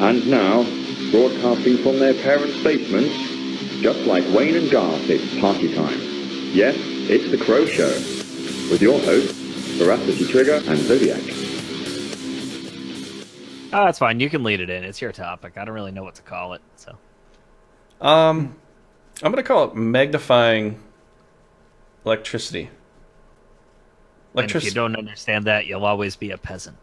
And now, broadcasting from their parents' basements, just like Wayne and Garth, it's party time. Yes, it's the Crow Show, with your hosts, VeracityTrigger and Zodiac. Oh, that's fine. You can lead it in. It's your topic. I don't really know what to call it, so. I'm going to call it magnifying electricity. And if you don't understand that, you'll always be a peasant.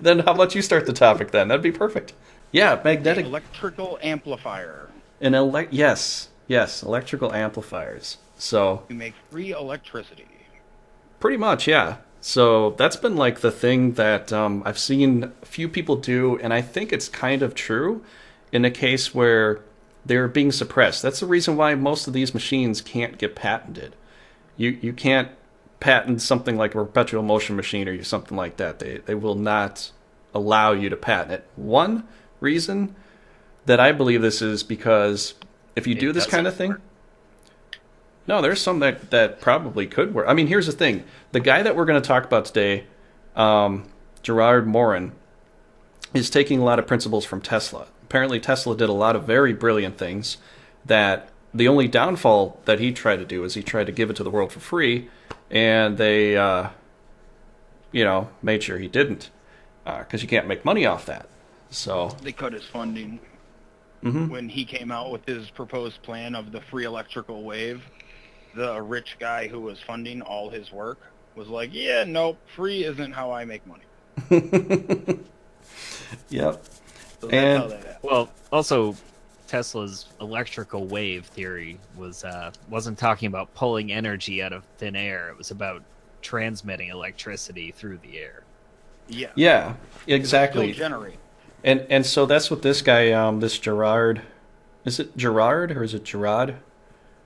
Then how about you start the topic then? That'd be perfect. Yeah, magnetic. Electrical amplifier. Yes, electrical amplifiers. So You make free electricity. pretty much, yeah. So that's been like the thing that I've seen a few people do, and I think it's kind of true in a case where they're being suppressed. That's the reason why most of these machines can't get patented. You can't patent something like a perpetual motion machine or something like that. They will not allow you to patent it. One reason that I believe this is because if you do this kind of thing, no, there's some that probably could work. I mean, here's the thing. The guy that we're going to talk about today, Gerard Morin, is taking a lot of principles from Tesla. Apparently, Tesla did a lot of very brilliant things that the only downfall that he tried to do is he tried to give it to the world for free, and they, made sure he didn't, because you can't make money off that. So They cut his funding when he came out with his proposed plan of the free electrical wave. The rich guy who was funding all his work was like, yeah, nope, free isn't how I make money. Yep. So that's how that happened. Well, also, Tesla's electrical wave theory wasn't talking about pulling energy out of thin air. It was about transmitting electricity through the air. Yeah. Yeah, exactly. Still generate. And so that's what this guy, this Gerard, is it Gerard or is it Gerard?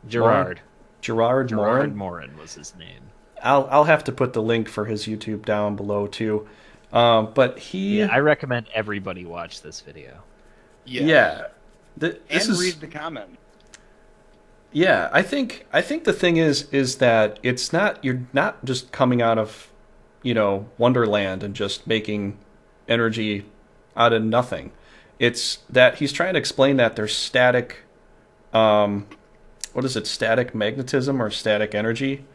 Gerard Gerard Morin. Morin was his name. I'll have to put the link for his YouTube down below too. But he, Yeah, I recommend everybody watch this video. Yes. yeah, And read the comment. Yeah, I think the thing is that it's not, you're not just coming out of, Wonderland and just making energy out of nothing. It's that he's trying to explain that there's static, static magnetism or static energy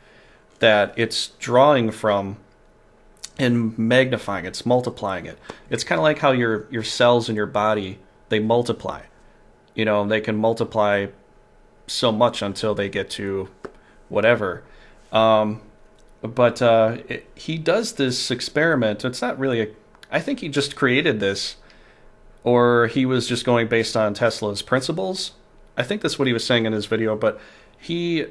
that it's drawing from and magnifying, it's multiplying it. It's kind of like how your cells in your body, they multiply. They can multiply so much until they get to whatever. He does this experiment. It's not really I think he just created this, or he was just going based on Tesla's principles. I think that's what he was saying in his video, but he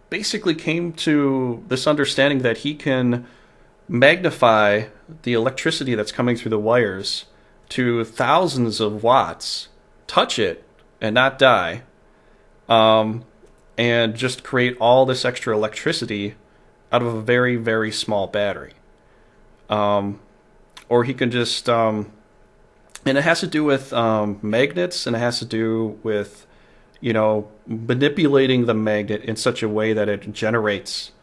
basically came to this understanding that he can magnify the electricity that's coming through the wires to thousands of watts, touch it, and not die, and just create all this extra electricity out of a very, very small battery. Or he can just, and it has to do with magnets, and it has to do with, manipulating the magnet in such a way that it generates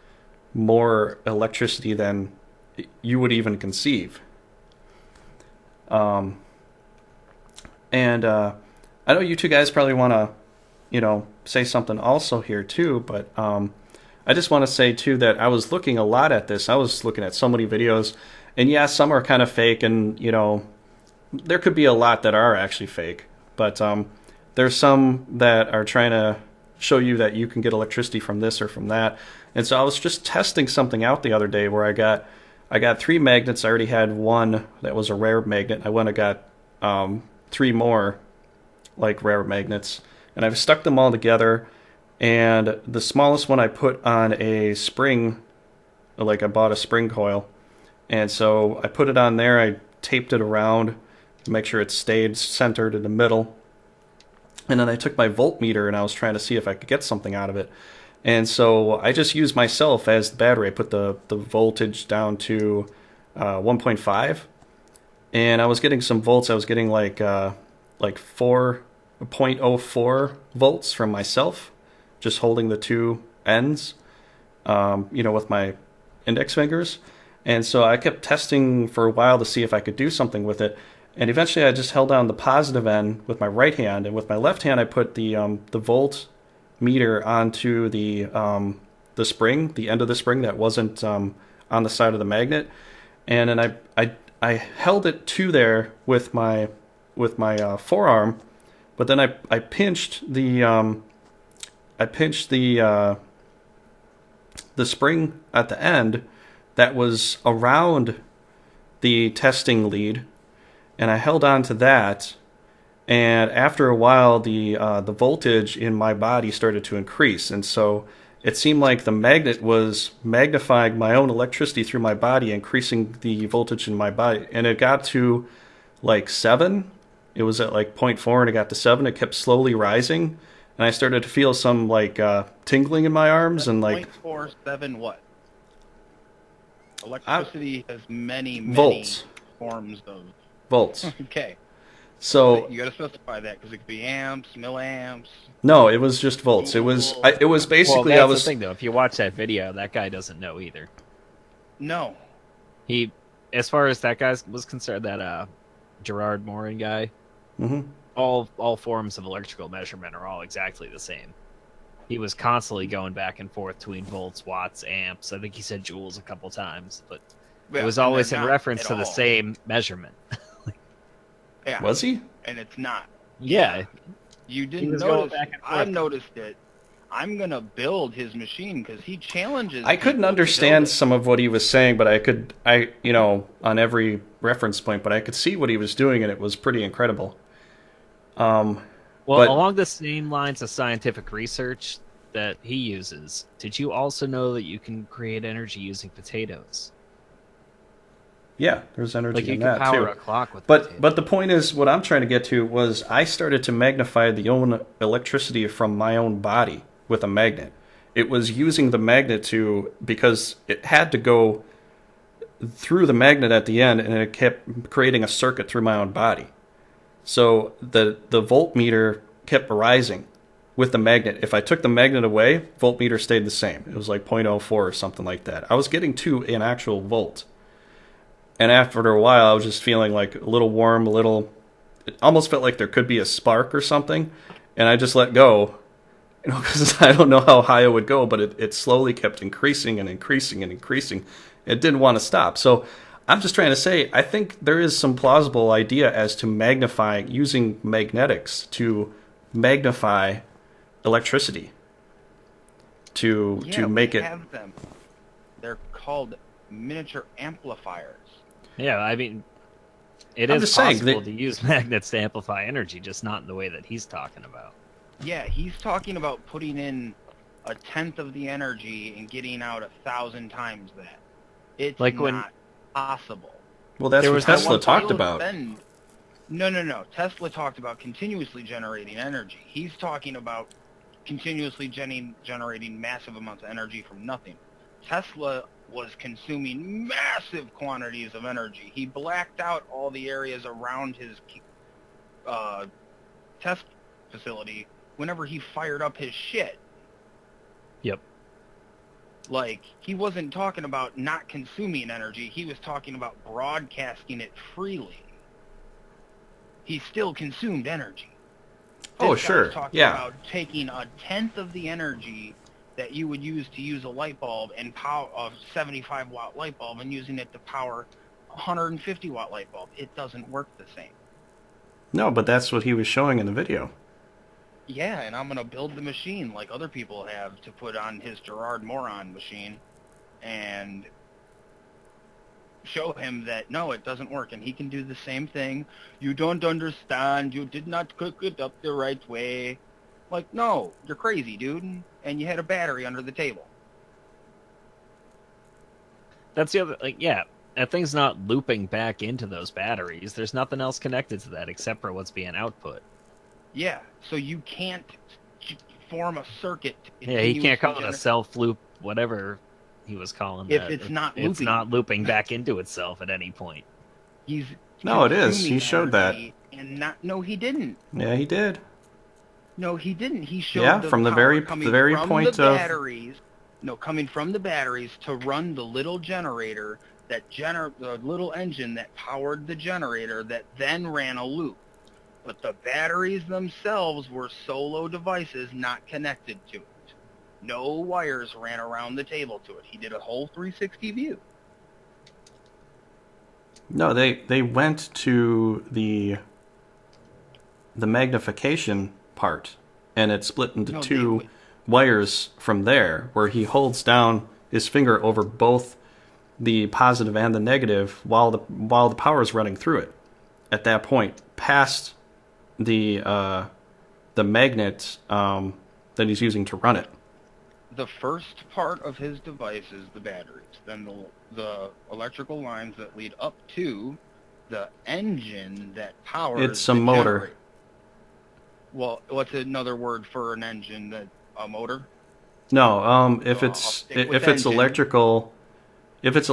more electricity than you would even conceive. And I know you two guys probably want to, say something also here too, but I just want to say too that I was looking a lot at this. I was looking at so many videos, and yeah, some are kind of fake, and there could be a lot that are actually fake, but there's some that are trying to show you that you can get electricity from this or from that. And so I was just testing something out the other day where I got 3 magnets. I already had one that was a rare magnet. I went and got 3 more like rare magnets, and I've stuck them all together. And the smallest one I put on a spring, like I bought a spring coil, and so I put it on there. I taped it around to make sure it stayed centered in the middle. And then I took my voltmeter and I was trying to see if I could get something out of it. And so I just used myself as the battery. I put the voltage down to 1.5, and I was getting some volts. I was getting like 4.04 volts from myself, just holding the two ends, with my index fingers. And so I kept testing for a while to see if I could do something with it. And eventually I just held down the positive end with my right hand, and with my left hand I put the volt meter onto the spring, the end of the spring that wasn't on the side of the magnet. And then I held it to there with my forearm, but then I pinched the spring at the end that was around the testing lead, and I held on to that. And after a while, the voltage in my body started to increase, and so it seemed like the magnet was magnifying my own electricity through my body, increasing the voltage in my body. And it got to like 7. It was at like 0.4, and it got to 7. It kept slowly rising, and I started to feel some like tingling in my arms and like 0.47 what? Electricity has many volts. Forms of volts. Okay. So you got to specify that because it could be amps, milliamps. No, it was just volts. It was basically well, I was the thing though. If you watch that video, that guy doesn't know either. No. He, as far as that guy was concerned, that Gerard Morin guy, all forms of electrical measurement are all exactly the same. He was constantly going back and forth between volts, watts, amps. I think he said joules a couple times, but it was always in reference to the same measurement. Yeah. Was he? And it's not. Yeah. You didn't notice. I noticed it. I'm going to build his machine because he challenges. I couldn't understand some of what he was saying, but on every reference point, but I could see what he was doing, and it was pretty incredible. Along the same lines of scientific research that he uses, did you also know that you can create energy using potatoes? Yeah, there's energy in that too. Like you can power a clock with potatoes. But the point is, what I'm trying to get to was I started to magnify the own electricity from my own body with a magnet. It was using the magnet because it had to go through the magnet at the end, and it kept creating a circuit through my own body. So the voltmeter kept rising with the magnet. If I took the magnet away, voltmeter stayed the same. It was like 0.04 or something like that. I was getting to an actual volt. And after a while, I was just feeling like a little warm, it almost felt like there could be a spark or something. And I just let go, because I don't know how high it would go, but it slowly kept increasing and increasing and increasing. It didn't want to stop. So I'm just trying to say, I think there is some plausible idea as to using magnetics to magnify electricity to make it. Have them. They're called miniature amplifiers. Yeah, I mean, it is possible to use magnets to amplify energy, just not in the way that he's talking about. Yeah, he's talking about putting in 1/10 of the energy and getting out 1,000 times that. It's like not possible. Well, that's what Tesla talked about. No. Tesla talked about continuously generating energy. He's talking about continuously generating massive amounts of energy from nothing. Tesla was consuming massive quantities of energy. He blacked out all the areas around his test facility whenever he fired up his shit. Yep. Like, he wasn't talking about not consuming energy. He was talking about broadcasting it freely. He still consumed energy. Oh, sure. Was talking about taking 1/10 of the energy that you would use to use a light bulb and power a 75-watt light bulb and using it to power a 150-watt light bulb. It doesn't work the same. No, but that's what he was showing in the video. Yeah, and I'm going to build the machine like other people have to put on his Gerard Morin machine and show him that, no, it doesn't work, and he can do the same thing. You don't understand. You did not cook it up the right way. Like, no, you're crazy, dude. And you had a battery under the table. That's the other, that thing's not looping back into those batteries. There's nothing else connected to that except for what's being output. Yeah, so you can't form a circuit. Yeah, he can't call it a self-loop, whatever he was calling that. If it's not looping. It's not looping back into itself at any point. No, it is. He showed that. No, he didn't. Yeah, he did. No, he didn't. He showed from the very point of batteries. No, coming from the batteries to run the little generator the little engine that powered the generator that then ran a loop. But the batteries themselves were solo devices not connected to it. No wires ran around the table to it. He did a whole 360 view. No, they went to the magnification part, and it split into two wires from there, where he holds down his finger over both the positive and the negative while the power is running through it. At that point, past the magnet that he's using to run it. The first part of his device is the batteries, then the electrical lines that lead up to the engine that powers it's a motor. Generator. Well, what's another word for an engine? A motor? No, if it's electrical, it's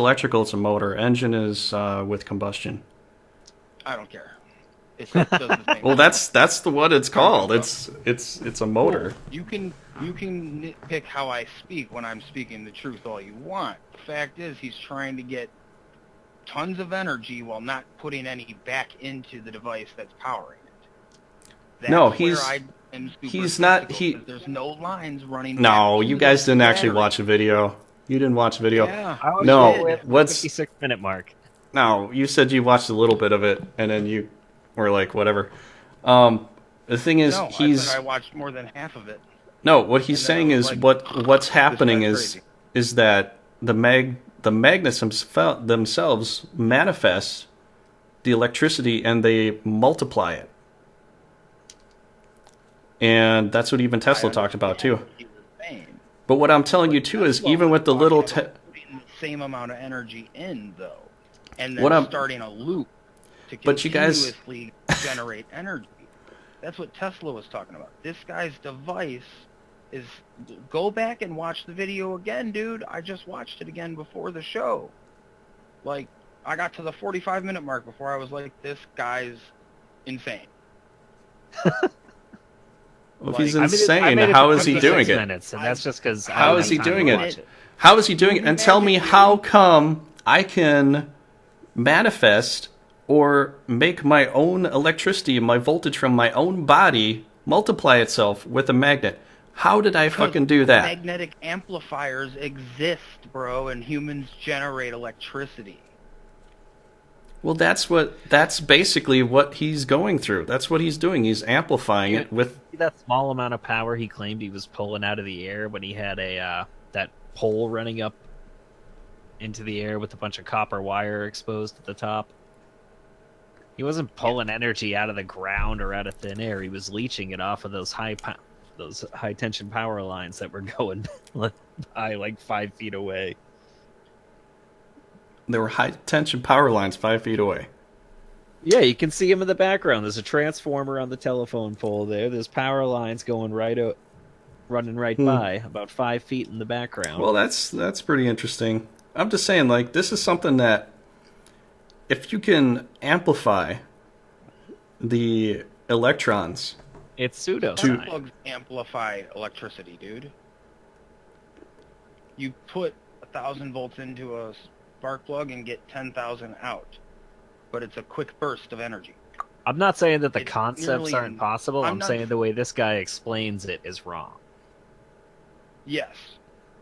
a motor. Engine is with combustion. I don't care. It does the same Well, that's the what it's called. It's a motor. Well, you can nitpick how I speak when I'm speaking the truth all you want. The fact is, he's trying to get tons of energy while not putting any back into the device that's powering it. That's No, he's not. There's no lines running. No, you guys didn't actually watch the video. You didn't watch the video. Yeah, no, what's 56-minute mark? No, you said you watched a little bit of it, and then you were like, whatever. The thing is, I said I watched more than half of it. No, what he's saying is what's happening is that the magnets themselves manifest the electricity and they multiply it. And that's what even Tesla talked about too. But what I'm telling you too is even with the little putting the same amount of energy in though, and then starting a loop to continuously generate energy. That's what Tesla was talking about. This guy's device is... Go back and watch the video again, dude. I just watched it again before the show. Like, I got to the 45-minute mark before I was like, this guy's insane. Well, if he's insane, how is he doing it? Minutes, and that's just because how is he doing it? How is he doing it? And tell me how come I can manifest or make my own electricity, my voltage from my own body multiply itself with a magnet. How did I fucking do that? Magnetic amplifiers exist, bro, and humans generate electricity. Well, that's basically what he's going through. That's what he's doing. He's amplifying it with that small amount of power he claimed he was pulling out of the air when he had that pole running up into the air with a bunch of copper wire exposed at the top. He wasn't pulling energy out of the ground or out of thin air. He was leeching it off of those high tension power lines that were going by like 5 feet away. There were high tension power lines 5 feet away. Yeah, you can see him in the background. There's a transformer on the telephone pole there. There's power lines going running right by, about 5 feet in the background. Well, that's pretty interesting. I'm just saying, like, this is something that if you can amplify the electrons, it's pseudo. Spark plugs amplify electricity, dude. You put 1,000 volts into a spark plug and get 10,000 out, but it's a quick burst of energy. I'm not saying that the concepts aren't possible. I'm saying the way this guy explains it is wrong. Yes.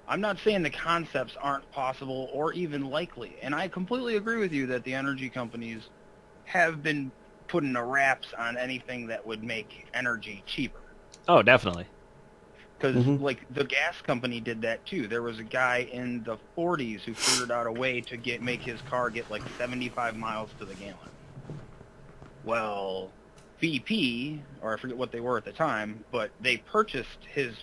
I'm not saying the concepts aren't possible or even likely. And I completely agree with you that the energy companies have been putting the wraps on anything that would make energy cheaper. Oh, definitely. Because, like, the gas company did that, too. There was a guy in the 40s who figured out a way to make his car get, like, 75 miles to the gallon. Well, BP, or I forget what they were at the time, but they purchased his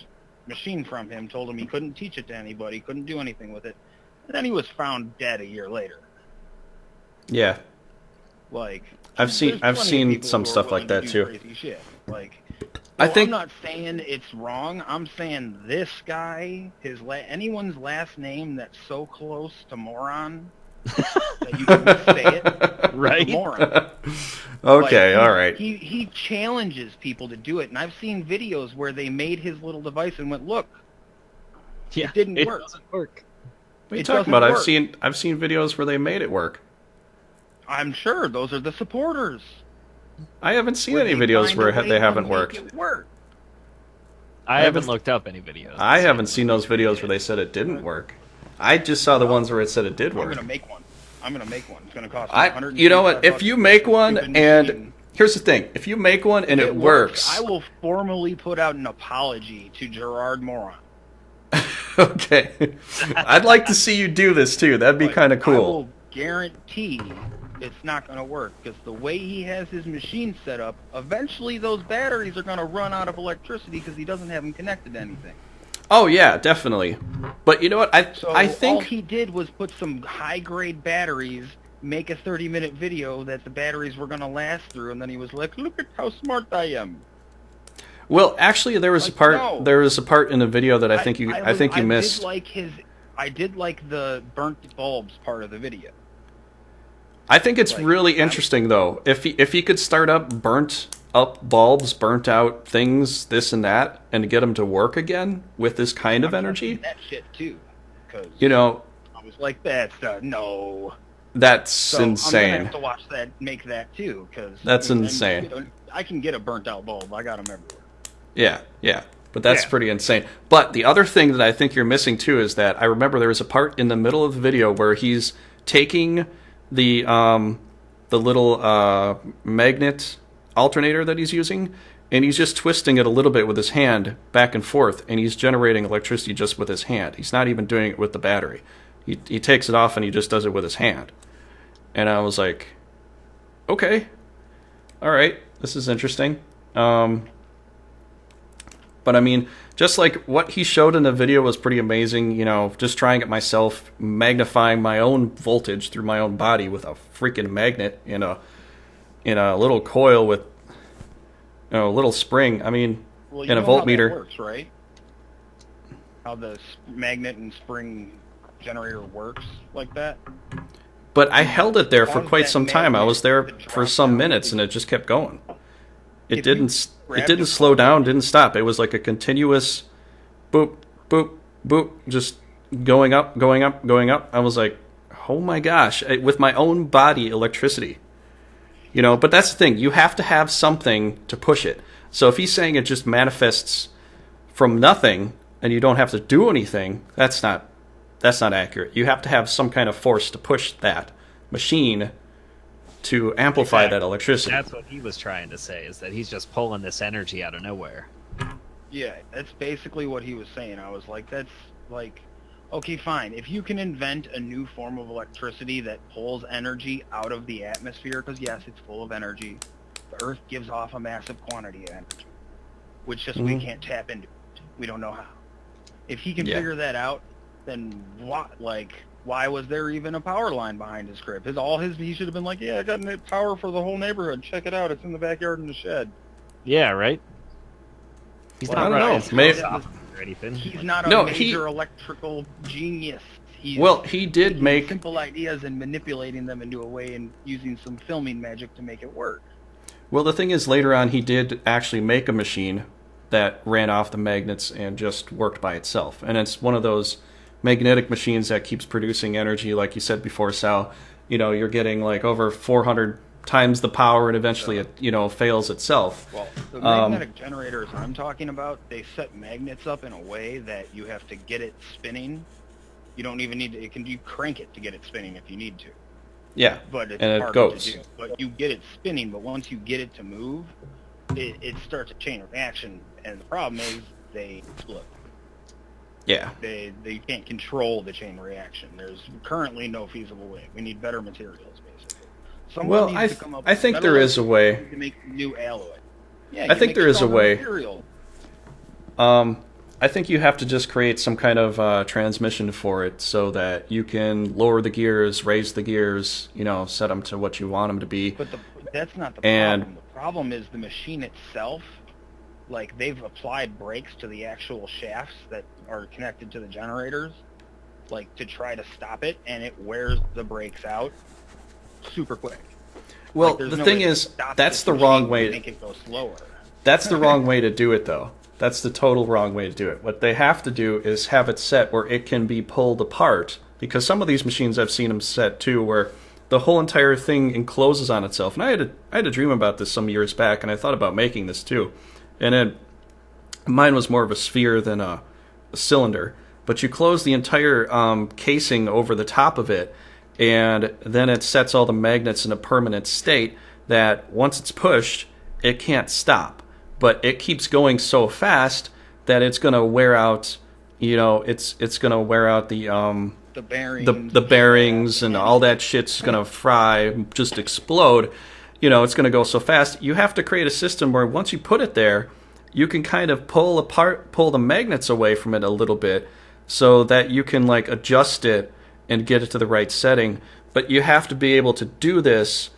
machine from him, told him he couldn't teach it to anybody, couldn't do anything with it, and then he was found dead a year later. Yeah. Like, I've seen some stuff like that too. Crazy shit. Like, I'm not saying it's wrong. I'm saying this guy, anyone's last name that's so close to moron that you can say it, right? Moron. Okay, like, all right. He challenges people to do it, and I've seen videos where they made his little device and went, "Look, it didn't work." Doesn't work. What are you talking about? I've seen videos where they made it work. I'm sure those are the supporters. I haven't seen any videos where they haven't worked. I haven't looked up any videos. I haven't seen those videos where they said it didn't work. I just saw the ones where it said it did work. I'm gonna make one. It's gonna cost. You know what? If you make one, and here's the thing: if you make one and it works, I will formally put out an apology to Gerard Morin. Okay, I'd like to see you do this too. That'd be kind of cool. I will guarantee it's not going to work because the way he has his machine set up, eventually those batteries are going to run out of electricity because he doesn't have them connected to anything. Oh yeah, definitely. But you know what? I think all he did was put some high-grade batteries, make a 30-minute video that the batteries were going to last through, and then he was like, "Look at how smart I am." Well, actually, there was a part. No. There was a part in the video that I think you missed. I did like the burnt bulbs part of the video. I think it's really interesting though. If he could start up burnt up bulbs, burnt out things, this and that, and get them to work again with this kind of energy. That shit too, you know. I was like, no. That's insane. I'm gonna have to watch that, make that too, because that's insane. I can get a burnt out bulb. I got them everywhere. Yeah. But that's pretty insane. But the other thing that I think you're missing too is that I remember there was a part in the middle of the video where he's taking the little magnet alternator that he's using, and he's just twisting it a little bit with his hand back and forth, and he's generating electricity just with his hand. He's not even doing it with the battery. He takes it off and he just does it with his hand. And I was like, okay, all right, this is interesting. But I mean, just like what he showed in the video was pretty amazing, you know, just trying it myself, magnifying my own voltage through my own body with a freaking magnet in a little coil with, you know, a little spring. I mean, in a voltmeter. How that works, right? How the magnet and spring generator works like that? But I held it there for quite some time. I was there for some minutes and it just kept going. It didn't slow down, didn't stop. It was like a continuous boop, boop, boop, just going up, going up, going up. I was like, oh my gosh, with my own body electricity. You know, but that's the thing. You have to have something to push it. So if he's saying it just manifests from nothing and you don't have to do anything, that's not accurate. You have to have some kind of force to push that machine to amplify that electricity. That's what he was trying to say, is that he's just pulling this energy out of nowhere. Yeah, that's basically what he was saying. I was like, that's like, okay, fine. If you can invent a new form of electricity that pulls energy out of the atmosphere, because yes, it's full of energy. The Earth gives off a massive quantity of energy, which just we can't tap into. We don't know how. If he can figure that out, then why was there even a power line behind his crib? He should have been like, yeah, I got power for the whole neighborhood. Check it out. It's in the backyard in the shed. Yeah, right? He's not running his house off or anything. He's not a major electrical genius. He did make simple ideas and manipulating them into a way and using some filming magic to make it work. Well, the thing is, later on, he did actually make a machine that ran off the magnets and just worked by itself. And it's one of those magnetic machines that keeps producing energy, like you said before, Sal. You know, you're getting like over 400 times the power, and eventually it, you know, fails itself. Well, the magnetic generators I'm talking about, they set magnets up in a way that you have to get it spinning. You don't even need to. You crank it to get it spinning if you need to. Yeah, but it's and it goes. To do. But you get it spinning. But once you get it to move, it starts a chain reaction, and the problem is they explode. Yeah. They can't control the chain reaction. There's currently no feasible way. We need better materials, basically. Someone needs to come up I think there is a way to make new alloy. Yeah, I think there is a way. Material. I think you have to just create some kind of transmission for it so that you can lower the gears, raise the gears, you know, set them to what you want them to be. But that's not the problem. The problem is the machine itself. Like, they've applied brakes to the actual shafts that are connected to the generators, like, to try to stop it, and it wears the brakes out super quick. Well, the thing is, that's the wrong way to make it go slower. That's the wrong way to do it, though. That's the total wrong way to do it. What they have to do is have it set where it can be pulled apart because some of these machines I've seen them set too, where the whole entire thing encloses on itself. And I had a dream about this some years back, and I thought about making this too. And mine was more of a sphere than a cylinder. But you close the entire casing over the top of it, and then it sets all the magnets in a permanent state that once it's pushed, it can't stop. But it keeps going so fast that it's going to wear out, it's going to wear out the bearings, the bearings and all that shit's going to fry, just explode. It's going to go so fast. You have to create a system where once you put it there, you can kind of pull the magnets away from it a little bit so that you can like adjust it and get it to the right setting. But you have to be able to do this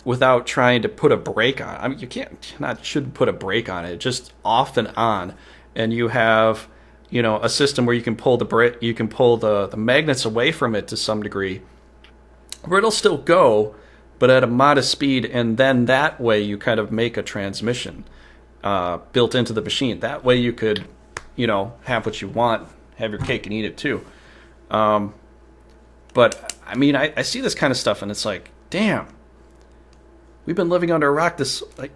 without trying to put a brake on it. I mean, shouldn't put a brake on it, just off and on. And you have, a system where you can pull the magnets away from it to some degree, where it'll still go, but at a modest speed. And then that way you kind of make a transmission built into the machine. That way you could, have what you want, have your cake and eat it too. But I mean, I see this kind of stuff and it's like, damn, we've been living under a rock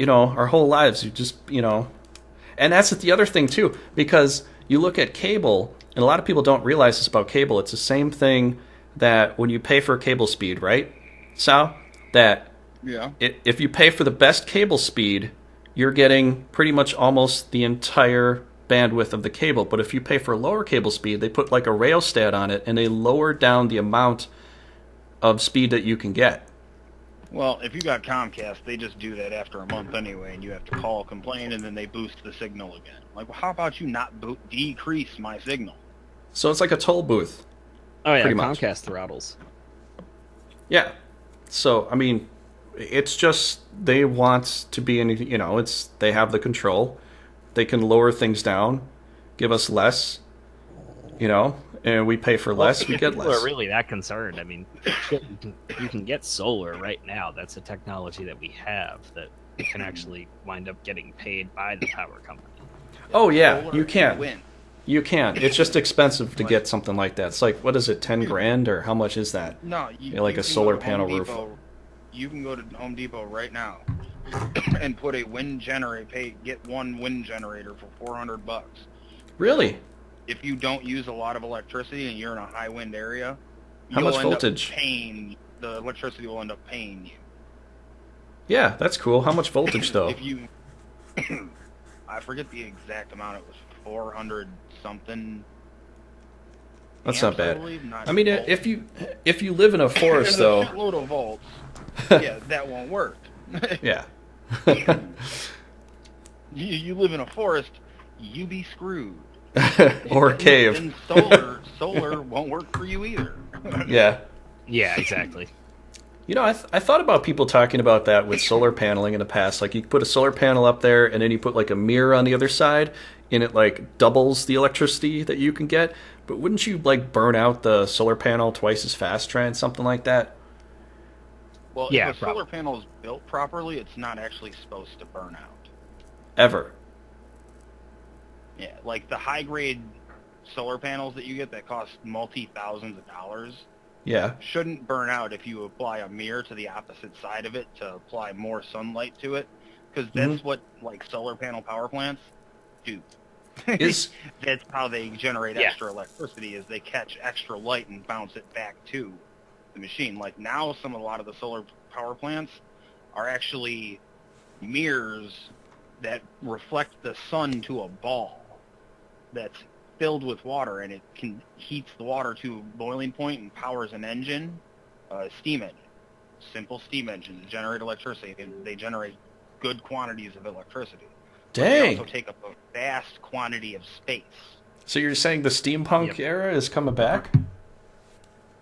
our whole lives. You just, and that's the other thing too, because you look at cable, and a lot of people don't realize this about cable. It's the same thing that when you pay for cable speed, right, Sal? That if you pay for the best cable speed, you're getting pretty much almost the entire bandwidth of the cable. But if you pay for lower cable speed, they put like a rheostat on it, and they lower down the amount of speed that you can get. Well, if you got Comcast, they just do that after a month anyway, and you have to call, complain, and then they boost the signal again. Like, well, how about you not decrease my signal? So it's like a toll booth. Oh yeah, Comcast throttles. Yeah. So I mean, it's just they want to be in. They have the control. They can lower things down, give us less. And we pay for less, we get less. People are really that concerned. I mean, you can get solar right now. That's a technology that we have that can actually wind up getting paid by the power company. Oh yeah, you can. You can. It's just expensive to get something like that. It's like, what is it, 10 grand, or how much is that? No, like a solar panel roof. You can go to Home Depot right now and put a wind generator. Get one wind generator for $400. Really? If you don't use a lot of electricity and you're in a high wind area, how much voltage? The electricity will end up paying you. Yeah, that's cool. How much voltage though? If you, I forget the exact amount. It was 400 something. That's not bad. I mean, if you live in a forest though, a shitload of volts. Yeah, that won't work. Yeah. you live in a forest, you be screwed. Or a cave. And solar won't work for you either. Yeah. Yeah, exactly. I thought about people talking about that with solar paneling in the past. Like, you put a solar panel up there, and then you put like a mirror on the other side, and it like doubles the electricity that you can get. But wouldn't you like burn out the solar panel twice as fast trying something like that? Well, if a solar panel is built properly, it's not actually supposed to burn out. Ever. Yeah, like the high-grade solar panels that you get that cost multi-thousands of dollars shouldn't burn out if you apply a mirror to the opposite side of it to apply more sunlight to it, because that's what like solar panel power plants do. That's how they generate extra electricity, is they catch extra light and bounce it back to the machine. Like now, a lot of the solar power plants are actually mirrors that reflect the sun to a ball that's filled with water, and it heats the water to a boiling point and powers an engine, steam engine, simple steam engine to generate electricity. They generate good quantities of electricity. Dang. They also take up a vast quantity of space. So you're saying the steampunk era is coming back?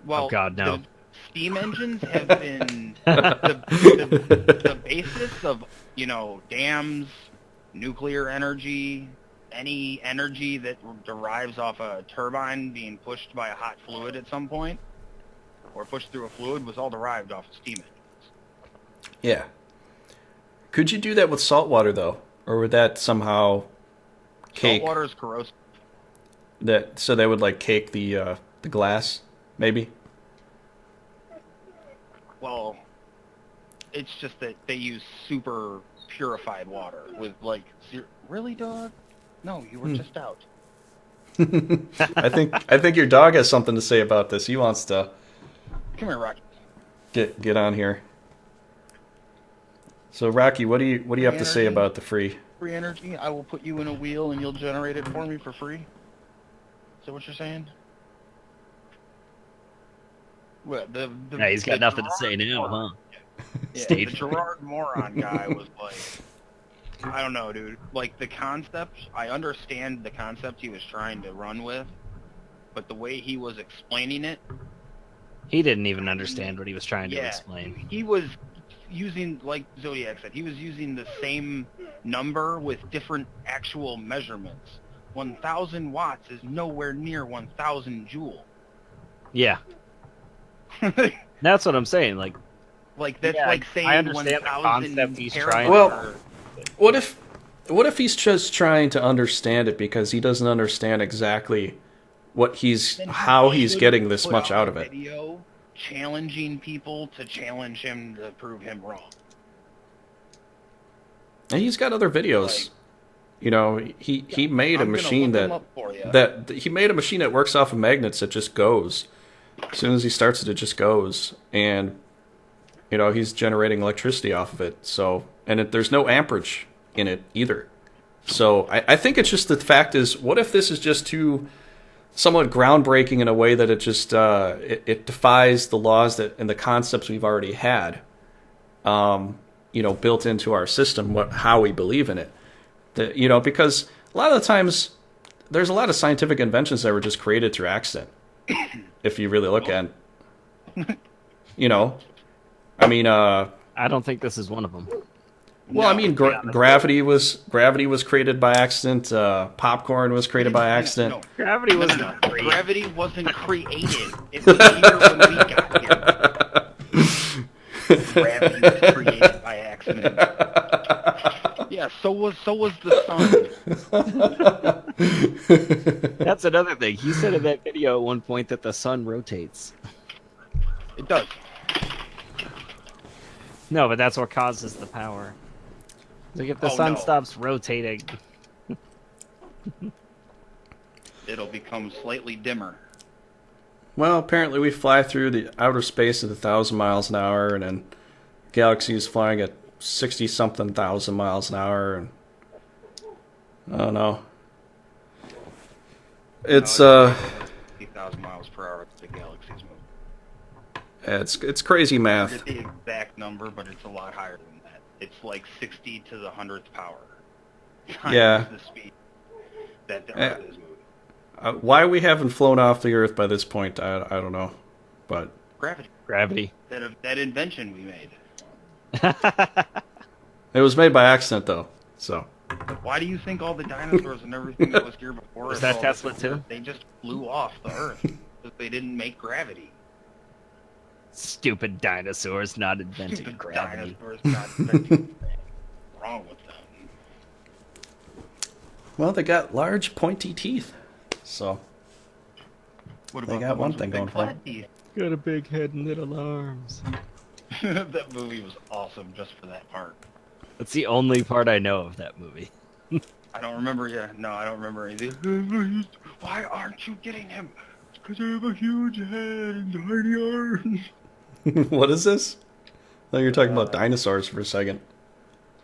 Well, oh God, no. The steam engines have been the basis of, dams, nuclear energy, any energy that derives off a turbine being pushed by a hot fluid at some point, or pushed through a fluid, was all derived off of steam engines. Yeah. Could you do that with salt water, though? Or would that somehow cake... Salt water is corrosive. So that would, like, cake the glass? maybe. Well, it's just that they use super purified water with like really, dog? No, you were just out. I think your dog has something to say about this. He wants to Come here, Rocky. get on here. So Rocky, what do you have to say about the free energy? I will put you in a wheel and you'll generate it for me for free. Is that what you're saying? Well, yeah, he's got nothing to say now, huh? Yeah, Steve. the Gerard Morin guy was like, I don't know, dude. Like, the concept, I understand the concept he was trying to run with, but the way he was explaining it... He didn't even understand what he was trying to explain. He was using, like Zodiac said, he was using the same number with different actual measurements. 1,000 watts is nowhere near 1,000 joule. Yeah. That's what I'm saying, like that's like saying I understand the concept he's trying. Well, what if he's just trying to understand it because he doesn't understand exactly how he's getting this much out of it? Video challenging people to challenge him to prove him wrong. And he's got other videos. He made a machine that works off of magnets that just goes. As soon as he starts it, it just goes, and he's generating electricity off of it. So, and there's no amperage in it either. So, I think it's just the fact is, what if this is just too somewhat groundbreaking in a way that it just it defies the laws and the concepts we've already had, built into our system, how we believe in it. Because a lot of the times there's a lot of scientific inventions that were just created through accident. If you really look at it. I don't think this is one of them. Well, gravity was created by accident. Popcorn was created by accident. No. Gravity wasn't created. Gravity wasn't created. It was here when we got here. Gravity was created by accident. Yeah, so was the sun. That's another thing. He said in that video at one point that the sun rotates. It does. No, but that's what causes the power. Like if the sun stops rotating, it'll become slightly dimmer. Well, apparently we fly through the outer space at 1,000 miles an hour, and then galaxies flying at 60-something thousand miles an hour, and I don't know. It's 8,000 miles per hour. The galaxies move. It's crazy math. I forget the exact number, but it's a lot higher than that. It's like 60 to the 100th power. Yeah. The speed that the Earth is moving. Why we haven't flown off the Earth by this point, I don't know, but gravity. That invention we made. It was made by accident, though. So. Why do you think all the dinosaurs and everything that was here before was that Tesla too? They just flew off the Earth because they didn't make gravity. Stupid dinosaurs not inventing gravity. Dinosaurs not inventing What's wrong with them? Well, they got large, pointy teeth, so what about they got one thing going for them. Got a big head and little arms. That movie was awesome just for that part. That's the only part I know of that movie. I don't remember. No, I don't remember anything. Why aren't you getting him? Because I have a huge head and tiny arms. What is this? I thought you were talking about dinosaurs for a second.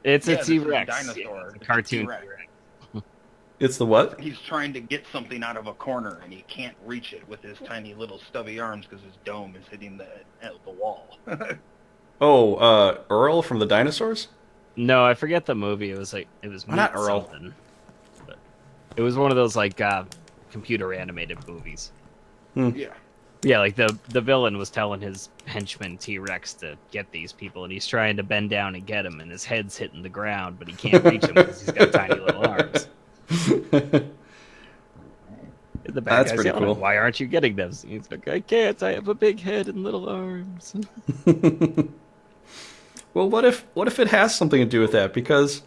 It's a T-Rex. Dinosaur. It's a cartoon T-Rex. It's the what? He's trying to get something out of a corner, and he can't reach it with his tiny little stubby arms because his dome is hitting the wall. Oh, Earl from the dinosaurs? No, I forget the movie. It was not Earl. Something. But it was one of those like computer animated movies. Yeah. Yeah, like the villain was telling his henchman T-Rex to get these people, and he's trying to bend down and get him, and his head's hitting the ground, but he can't reach him because he's got tiny little arms. The bad That's guy's pretty yelling, cool. Why aren't you getting them? He's like, I can't. I have a big head and little arms. Well, what if it has something to do with that? Because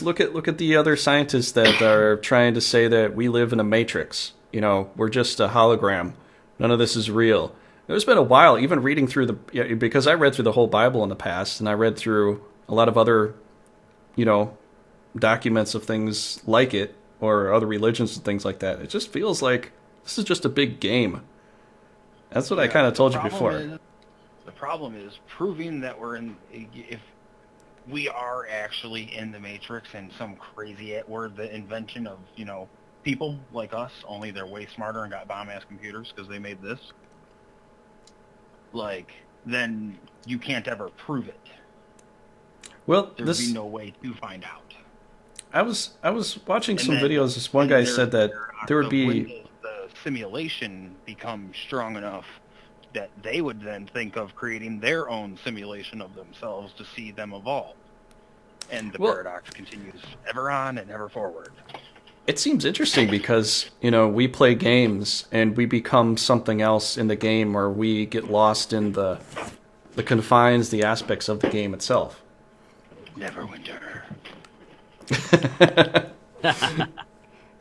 look at the other scientists that are trying to say that we live in a matrix. We're just a hologram. None of this is real. There's been a while, even reading through because I read through the whole Bible in the past, and I read through a lot of other, documents of things like it, or other religions and things like that. It just feels like this is just a big game. That's what I kind of told you before. The problem is proving that if we are actually in the Matrix and some crazy we're the invention of, people like us, only they're way smarter and got bomb-ass computers because they made this. Then you can't ever prove it. Well, there'd be no way to find out. I was watching some videos. This one guy said that there would be... When the simulation becomes strong enough that they would then think of creating their own simulation of themselves to see them evolve. And the paradox continues ever on and ever forward. It seems interesting because, we play games and we become something else in the game, or we get lost in the confines, the aspects of the game itself. Neverwinter.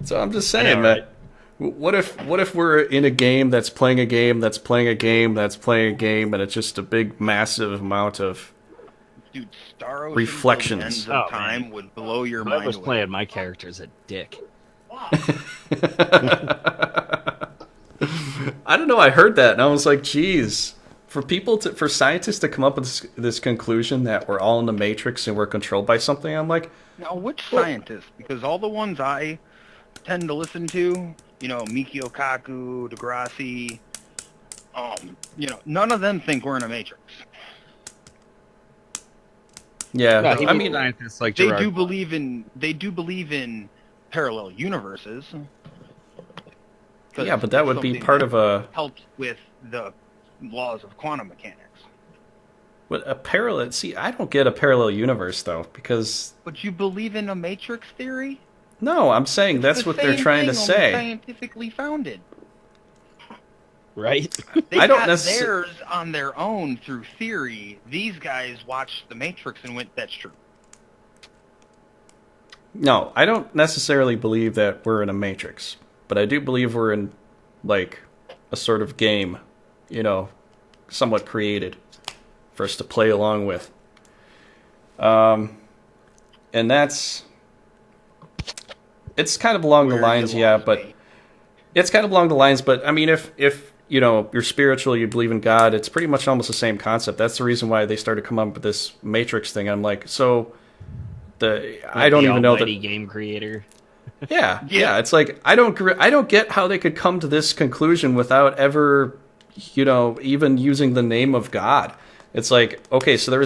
So I'm just saying that what if we're in a game that's playing a game that's playing a game that's playing a game, and it's just a big massive amount of reflections. Time would blow your mind. I was playing my character as a dick. I don't know. I heard that and I was like, geez. For scientists to come up with this conclusion that we're all in the Matrix and we're controlled by something, I'm like... Now, which scientists? Because all the ones I tend to listen to, Mikio Kaku, Degrassi, none of them think we're in a Matrix. Yeah, I mean, scientists like Gerard. They do believe in parallel universes. Yeah, but that would be part of a... helped with the laws of quantum mechanics. But a parallel... See, I don't get a parallel universe, though, because... But you believe in a Matrix theory? No, I'm saying that's what they're trying to say. Scientifically founded. Right? They got theirs on their own through theory. These guys watched the Matrix and went, that's true. No, I don't necessarily believe that we're in a Matrix. But I do believe we're in, a sort of game, somewhat created for us to play along with. And that's... It's kind of along the lines, but... It's kind of along the lines, but, I mean, if you're spiritual, you believe in God, it's pretty much almost the same concept. That's the reason why they started coming up with this Matrix thing. I'm like, so... I don't even know that... game creator. Yeah. It's like I don't get how they could come to this conclusion without ever, even using the name of God. It's like, okay, so there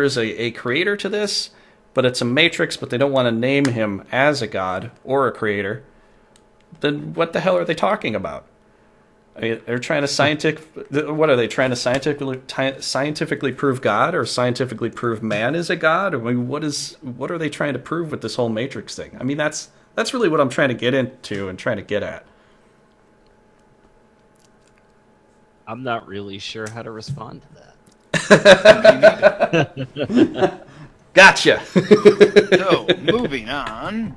is a creator to this, but it's a matrix, but they don't want to name him as a god or a creator. Then what the hell are they talking about? I mean, they're trying to what are they trying to scientifically prove God, or scientifically prove man is a god? I mean, what are they trying to prove with this whole matrix thing? I mean, that's really what I'm trying to get into and trying to get at. I'm not really sure how to respond to that. Gotcha. So, moving on.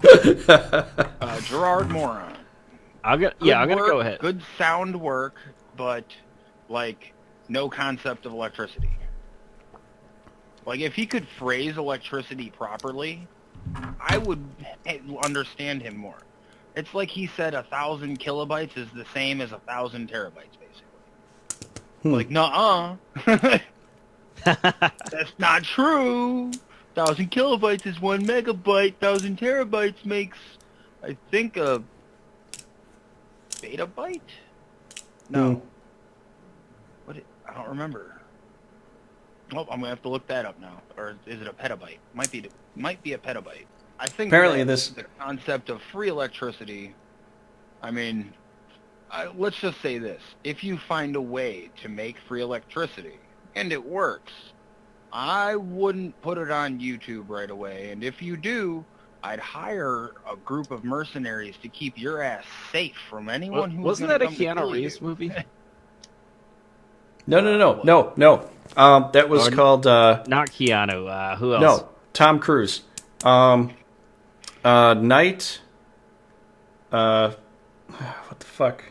Gerard Morin. I'm gonna go ahead. Good sound work, but no concept of electricity. If he could phrase electricity properly, I would understand him more. It's like he said 1,000 kilobytes is the same as 1,000 terabytes, basically. Nuh-uh. That's not true. 1,000 kilobytes is 1 megabyte. 1,000 terabytes makes, I think, a betabyte? No. I don't remember. Oh, I'm gonna have to look that up now. Or is it a petabyte? Might be a petabyte. I think apparently the concept of free electricity. I mean, let's just say this: if you find a way to make free electricity and it works, I wouldn't put it on YouTube right away. And if you do, I'd hire a group of mercenaries to keep your ass safe from anyone who wasn't that a Keanu Reeves movie? No. That was called... Not Keanu. Who else? No, Tom Cruise. Night... what the fuck?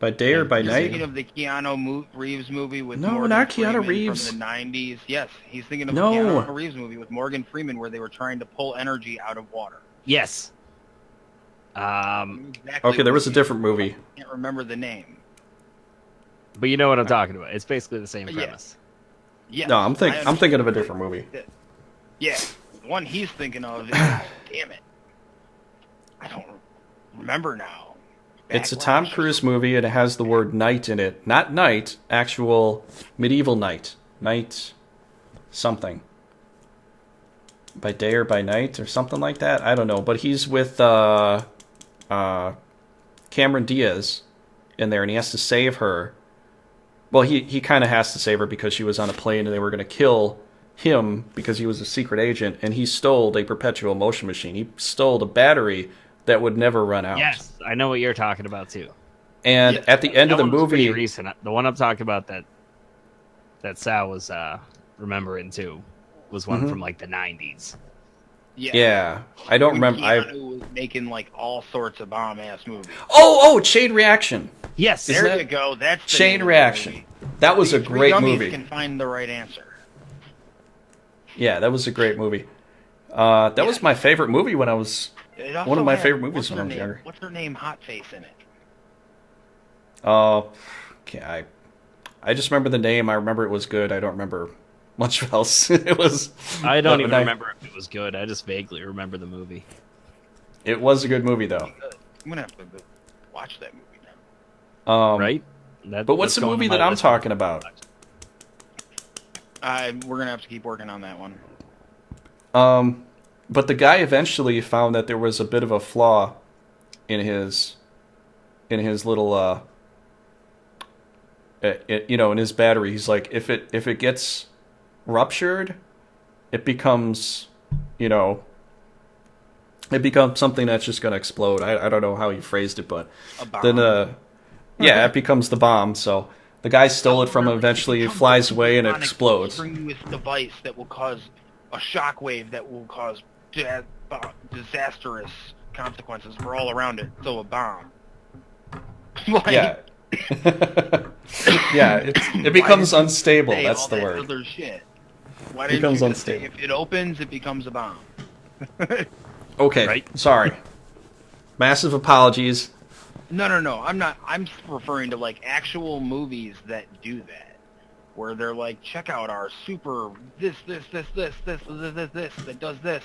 By day or by You're night? thinking of the Keanu Reeves movie with No, Morgan not Keanu Freeman Reeves. from the 90s. Yes, he's thinking of No. the Keanu Reeves movie with Morgan Freeman where they were trying to pull energy out of water. Yes. Exactly Okay, there was a different movie. I can't remember the name. But you know what I'm talking about. It's basically the same premise. Yes, No, I'm thinking of a different movie. Yeah, the one he's thinking of is, damn it, I don't remember now. It's a Tom Cruise movie, and it has the word night in it. Not night, actual medieval night. Night something. By day or by night, or something like that? I don't know. But he's with Cameron Diaz in there, and he has to save her. Well, he kind of has to save her because she was on a plane, and they were going to kill him because he was a secret agent, and he stole a perpetual motion machine. He stole the battery that would never run out. Yes, I know what you're talking about too. And at the end of the movie, pretty recent. The one I'm talking about that Sal was remembering too was one from like the 90s. Yeah, I don't remember. Keanu was making like all sorts of bomb ass movies. Oh, Chain Reaction. Yes, There you go. That's the Chain name of the Reaction. movie. That was a These great dummies movie. Can find the right answer. Yeah, that was a great movie. That was my favorite movie when I was It also one of my had- favorite movies what's when her I was name? younger. What's her name? Hot Face in it. Okay, I just remember the name. I remember it was good. I don't remember much else. It was. I don't even remember if it was good. I just vaguely remember the movie. It was a good movie though. I'm gonna have to go watch that movie now. Right? But what's the movie that I'm talking about? We're gonna have to keep working on that one. But the guy eventually found that there was a bit of a flaw in his little in his battery. He's like, if it gets ruptured, it becomes something that's just gonna explode. I don't know how he phrased it, but A bomb. then it becomes the bomb. So the guy stole it from him. Eventually, it flies away and it explodes. This device that will cause a shockwave that will cause disastrous consequences for all around it. So a bomb. Yeah. Yeah, it becomes unstable. Say That's all the that word. Other shit. Why It didn't becomes you just say, unstable. if it opens, it becomes a bomb? Okay, Right. sorry. Massive apologies. No. I'm not. I'm referring to like actual movies that do that, where they're like, check out our super this that does this,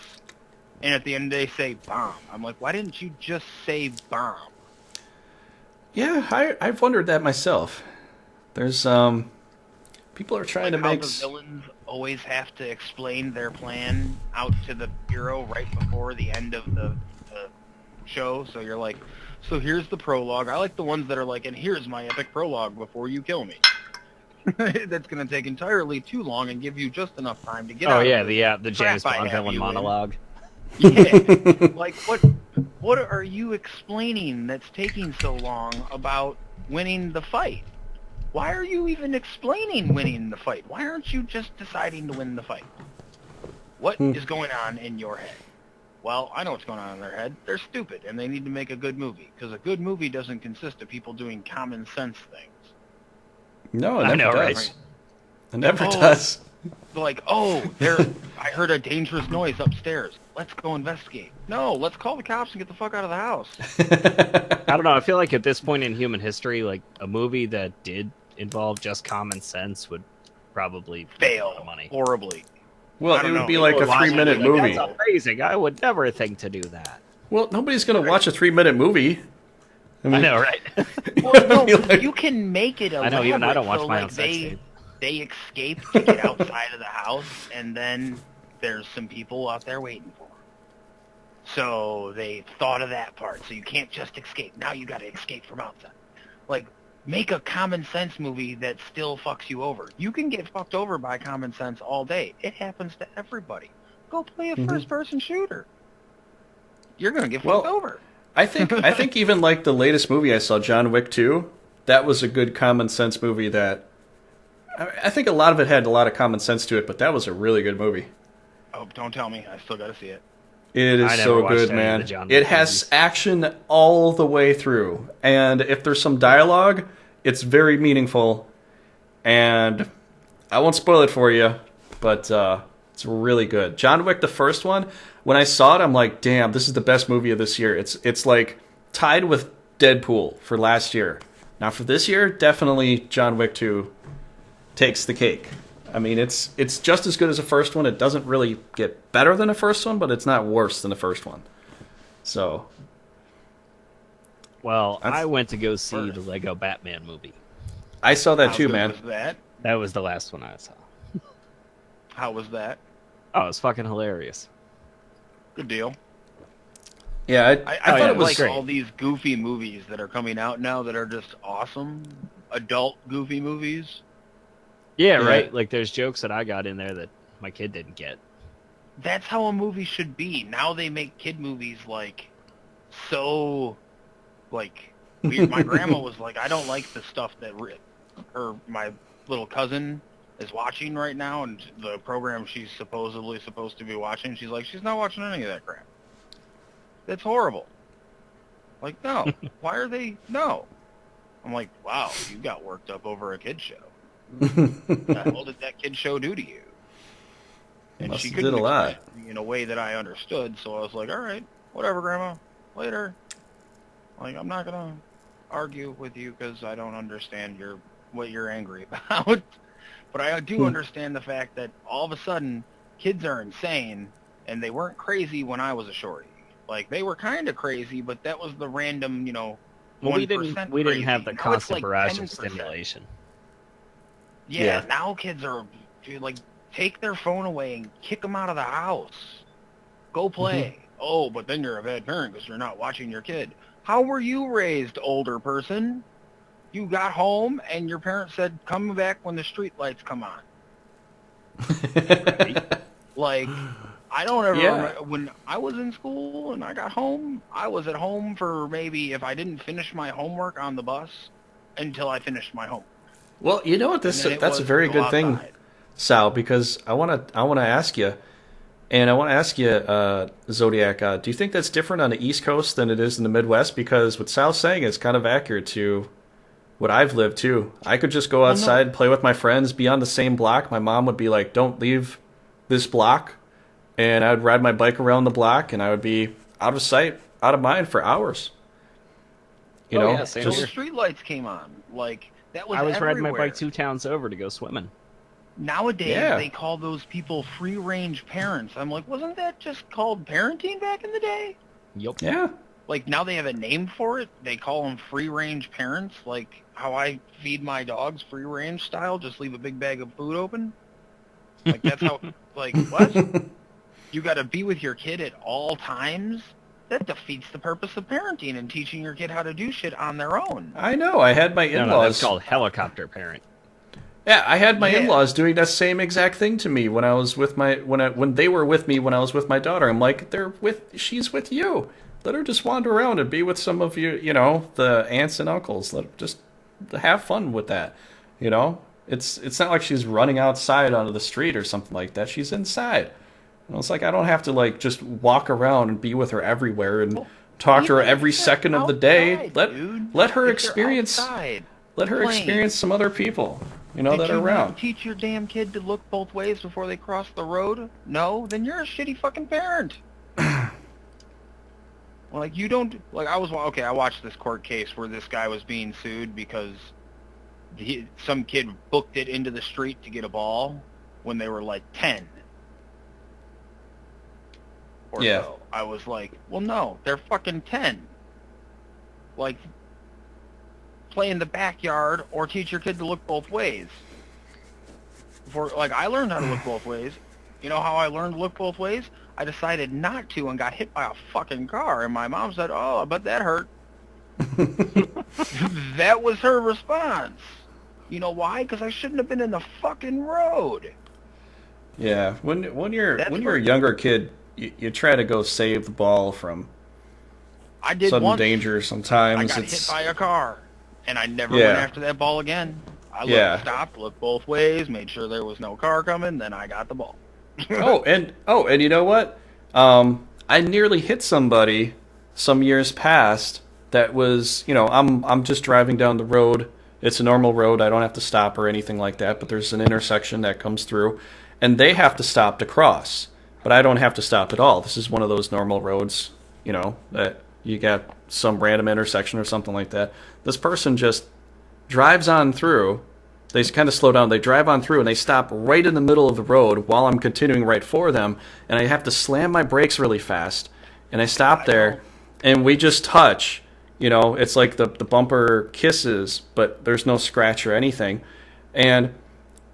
and at the end they say bomb. I'm like, why didn't you just say bomb? Yeah, I've wondered that myself. There's people are trying to How make the villains always have to explain their plan out to the bureau right before the end of the show. So you're like, so here's the prologue. I like the ones that are like, and here's my epic prologue before you kill me. That's going to take entirely too long and give you just enough time to get out. Oh yeah, of the James crap I Bond have villain you in. monologue. Yeah. Like, what are you explaining that's taking so long about winning the fight? Why are you even explaining winning the fight? Why aren't you just deciding to win the fight? What is going on in your head? Well, I know what's going on in their head. They're stupid, and they need to make a good movie. Because a good movie doesn't consist of people doing common sense things. No, it I never know, does. right? It never Oh. does. Like, I heard a dangerous noise upstairs. Let's go investigate. No, let's call the cops and get the fuck out of the house. I don't know. I feel like at this point in human history, like a movie that did involve just common sense would probably make a lot Fail of money. horribly. Well, I it don't would know. be like a People watch 3-minute it, movie. That's amazing. I would never think to do that. Well, nobody's going to watch a 3-minute movie. I know, right? Well, no, Like- you can make it I elaborate. know. Even I don't watch so, my like, own sex tape. They escape to get outside of the house, and then there's some people out there waiting for them. So they thought of that part. So you can't just escape. Now you got to escape from outside. Like, make a common sense movie that still fucks you over. You can get fucked over by common sense all day. It happens to everybody. Go play a first-person shooter. You're gonna get fucked over. I think even like the latest movie I saw, John Wick 2, that was a good common sense movie that I think a lot of it had a lot of common sense to it, but that was a really good movie. Oh, don't tell me. I still got to see it. It is so good, man. It has action all the way through. And if there's some dialogue, it's very meaningful. And I won't spoil it for you, but it's really good. John Wick, the first one, when I saw it, I'm like, damn, this is the best movie of this year. It's like tied with Deadpool for last year. Now for this year, definitely John Wick 2 takes the cake. I mean, it's just as good as the first one. It doesn't really get better than the first one, but it's not worse than the first one. So, well, I went to go see the Lego Batman movie. I saw that too, man. Was that? That was the last one I saw. How was that? Oh, it was fucking hilarious. Good deal. Yeah, I thought it was like great. All these goofy movies that are coming out now that are just awesome, adult goofy movies. Yeah, right. Like there's jokes that I got in there that my kid didn't get. That's how a movie should be. Now they make kid movies like so like weird. My grandma was like, I don't like the stuff that my little cousin is watching right now, and the program she's supposedly supposed to be watching. She's like, she's not watching any of that crap. That's horrible. Like, no. Why are they? No. I'm like, wow, you got worked up over a kid show. What did that kid show do to you? And she couldn't did a lot. explain it in a way that I understood, so I was like, all right, whatever, Grandma, later. Like, I'm not gonna argue with you because I don't understand what you're angry about. But I do understand the fact that all of a sudden kids are insane, and they weren't crazy when I was a shorty. Like, they were kind of crazy, but that was the random, Well, 1% we didn't have the Now it's constant like barrage of 10%. stimulation. Yeah, now kids are, dude, like, take their phone away and kick them out of the house. Go play. Oh, but then you're a bad parent because you're not watching your kid. How were you raised, older person? You got home and your parents said, come back when the street lights come on. Right? Like, I don't ever remember, when I was in school and I got home, I was at home for maybe, if I didn't finish my homework on the bus, until I finished my homework. Well, you know what? That's a very good thing, Sal, because I want to ask you, and I want to ask you, Zodiac, do you think that's different on the East Coast than it is in the Midwest? Because what Sal's saying is kind of accurate to what I've lived too. I could just go outside, play with my friends, be on the same block. My mom would be like, "Don't leave this block," and I would ride my bike around the block, and I would be out of sight, out of mind for hours. You know, same until here. the street lights came on, like that was. I was riding my everywhere. bike 2 towns over to go swimming. Nowadays, they call those people free-range parents. I'm like, wasn't that just called parenting back in the day? Yep. Yeah. Like, now they have a name for it. They call them free-range parents, like how I feed my dogs free-range style, just leave a big bag of food open. Like, that's how, like, what? You got to be with your kid at all times? That defeats the purpose of parenting and teaching your kid how to do shit on their own. I know. I had my in-laws. No, that's called helicopter parent. Yeah, I had my in-laws doing that same exact thing to me when I was with when they were with me when I was with my daughter. I'm like, she's with you. Let her just wander around and be with some of you, the aunts and uncles. Let her just have fun with that. It's not like she's running outside onto the street or something like that. She's inside. And it's like I don't have to just walk around and be with her everywhere and talk to her every second of the day. Let her experience. Let her experience some other people. That are around. Did you teach your damn kid to look both ways before they cross the road? No? Then you're a shitty fucking parent. Like, you don't... Like, I watched this court case where this guy was being sued because some kid booked it into the street to get a ball when they were, 10. Or so. I was like, well, no, they're fucking 10. Like... play in the backyard or teach your kid to look both ways. I learned how to look both ways. You know how I learned to look both ways? I decided not to and got hit by a fucking car, and my mom said, "Oh, I bet that hurt." That was her response. You know why? Because I shouldn't have been in the fucking road. Yeah, when you're a younger kid, you try to go save the ball from sudden danger. Sometimes I got hit by a car. And I never went after that ball again. I stopped, looked both ways, made sure there was no car coming, then I got the ball. and you know what? I nearly hit somebody some years past that was, I'm just driving down the road. It's a normal road. I don't have to stop or anything like that, but there's an intersection that comes through, and they have to stop to cross. But I don't have to stop at all. This is one of those normal roads, that you got some random intersection or something like that. This person just drives on through. They kind of slow down. They drive on through, and they stop right in the middle of the road while I'm continuing right for them. And I have to slam my brakes really fast. And I stop there, and we just touch. It's like the bumper kisses, but there's no scratch or anything. And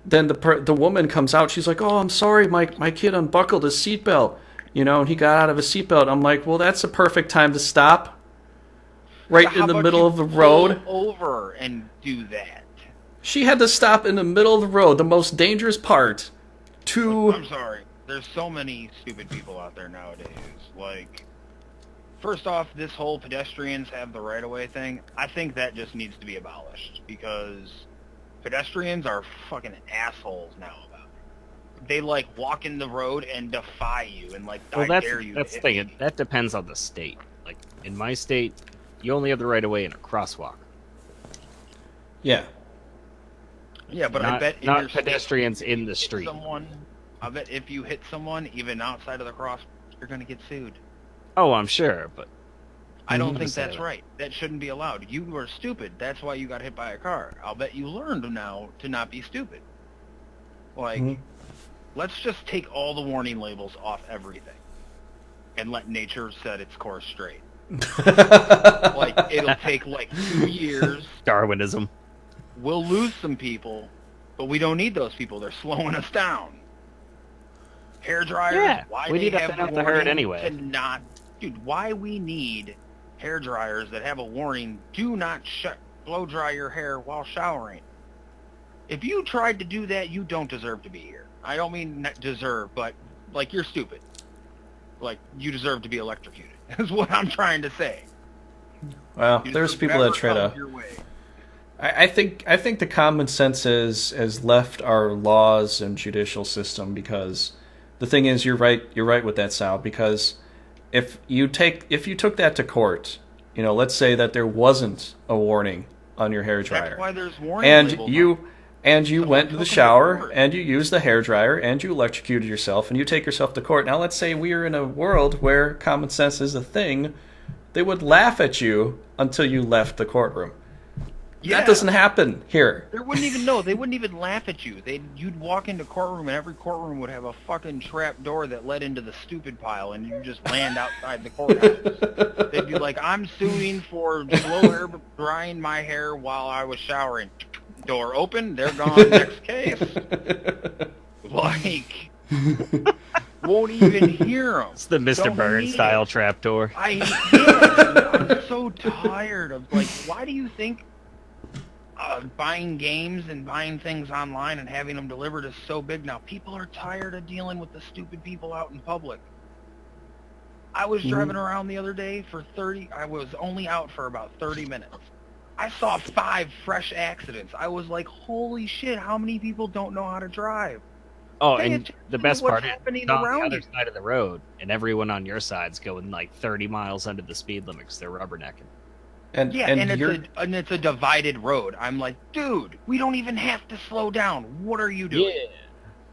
then the woman comes out. She's like, "Oh, I'm sorry. My kid unbuckled his seatbelt. And he got out of his seatbelt." I'm like, "Well, that's a perfect time to stop. Right in the middle of the road. Pull over and do that." She had to stop in the middle of the road, the most dangerous part, I'm sorry. There's so many stupid people out there nowadays. Like, first off, this whole pedestrians have the right-of-way thing, I think that just needs to be abolished, because pedestrians are fucking assholes now about it. They, walk in the road and defy you and, dare you. That's the thing. That depends on the state. Like, in my state, you only have the right-of-way in a crosswalk. Yeah. Yeah, but I bet not pedestrians in the street. I bet if you hit someone, even outside of the cross, you're going to get sued. Oh, I'm sure, but I don't think that's right. That shouldn't be allowed. You were stupid. That's why you got hit by a car. I'll bet you learned now to not be stupid. Let's just take all the warning labels off everything and let nature set its course straight. It'll take 2 years. Darwinism. We'll lose some people, but we don't need those people. They're slowing us down. Hair dryers, why we they need to have thin out the herd anyway. Why we need hair dryers that have a warning, do not blow dry your hair while showering. If you tried to do that, you don't deserve to be here. I don't mean not deserve, but you're stupid. You deserve to be electrocuted. Is what I'm trying to say. Well, there's people that try to. I think the common sense has left our laws and judicial system, because the thing is, you're right with that, Sal, because if you took that to court, let's say that there wasn't a warning on your hair dryer. That's why there's warning labels. And you went to the shower and you used the hair dryer and you electrocuted yourself and you take yourself to court. Now let's say we are in a world where common sense is a thing. They would laugh at you until you left the courtroom. Yeah. That doesn't happen here. They wouldn't even laugh at you. You'd walk into courtroom, and every courtroom would have a fucking trap door that led into the stupid pile, and you just land outside the courthouse. They'd be like, "I'm suing for slow hair drying my hair while I was showering." Door open, they're gone. Next case. Won't even hear them. It's the Mr. Burns style trap door. I'm so tired of why do you think buying games and buying things online and having them delivered is so big now? People are tired of dealing with the stupid people out in public. I was driving around the other day I was only out for about 30 minutes. I saw 5 fresh accidents. I was like, holy shit, how many people don't know how to drive? Oh, and the best part is on the other side of the road, and everyone on your side's going 30 miles under the speed limit because they're rubbernecking. And it's a divided road. I'm like, dude, we don't even have to slow down. What are you doing? Yeah.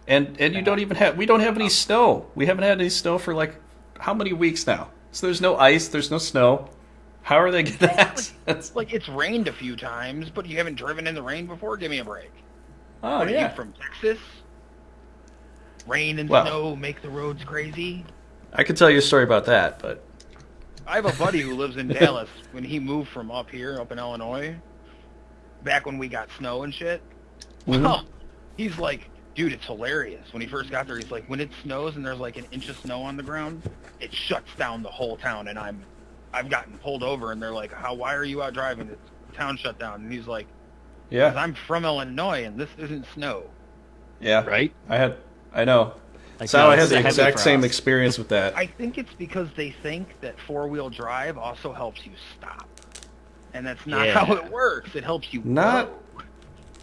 And we don't have any snow. We haven't had any snow for how many weeks now? So there's no ice, there's no snow. How are they getting that? It's rained a few times, but you haven't driven in the rain before? Give me a break. Oh, What yeah. Are you from Texas? Rain and snow make the roads crazy? I could tell you a story about that, but... I have a buddy who lives in Dallas. When he moved from up here, up in Illinois, back when we got snow and shit, well, he's like, dude, it's hilarious. When he first got there, he's like, when it snows and there's an inch of snow on the ground, it shuts down the whole town, and I've gotten pulled over, and they're like, why are you out driving? The town shut down. And he's like, yeah, 'cause I'm from Illinois, and this isn't snow. Yeah. Right? I know. So I had the exact same experience with that. I think it's because they think that four-wheel drive also helps you stop. And that's not how it works. It helps you Not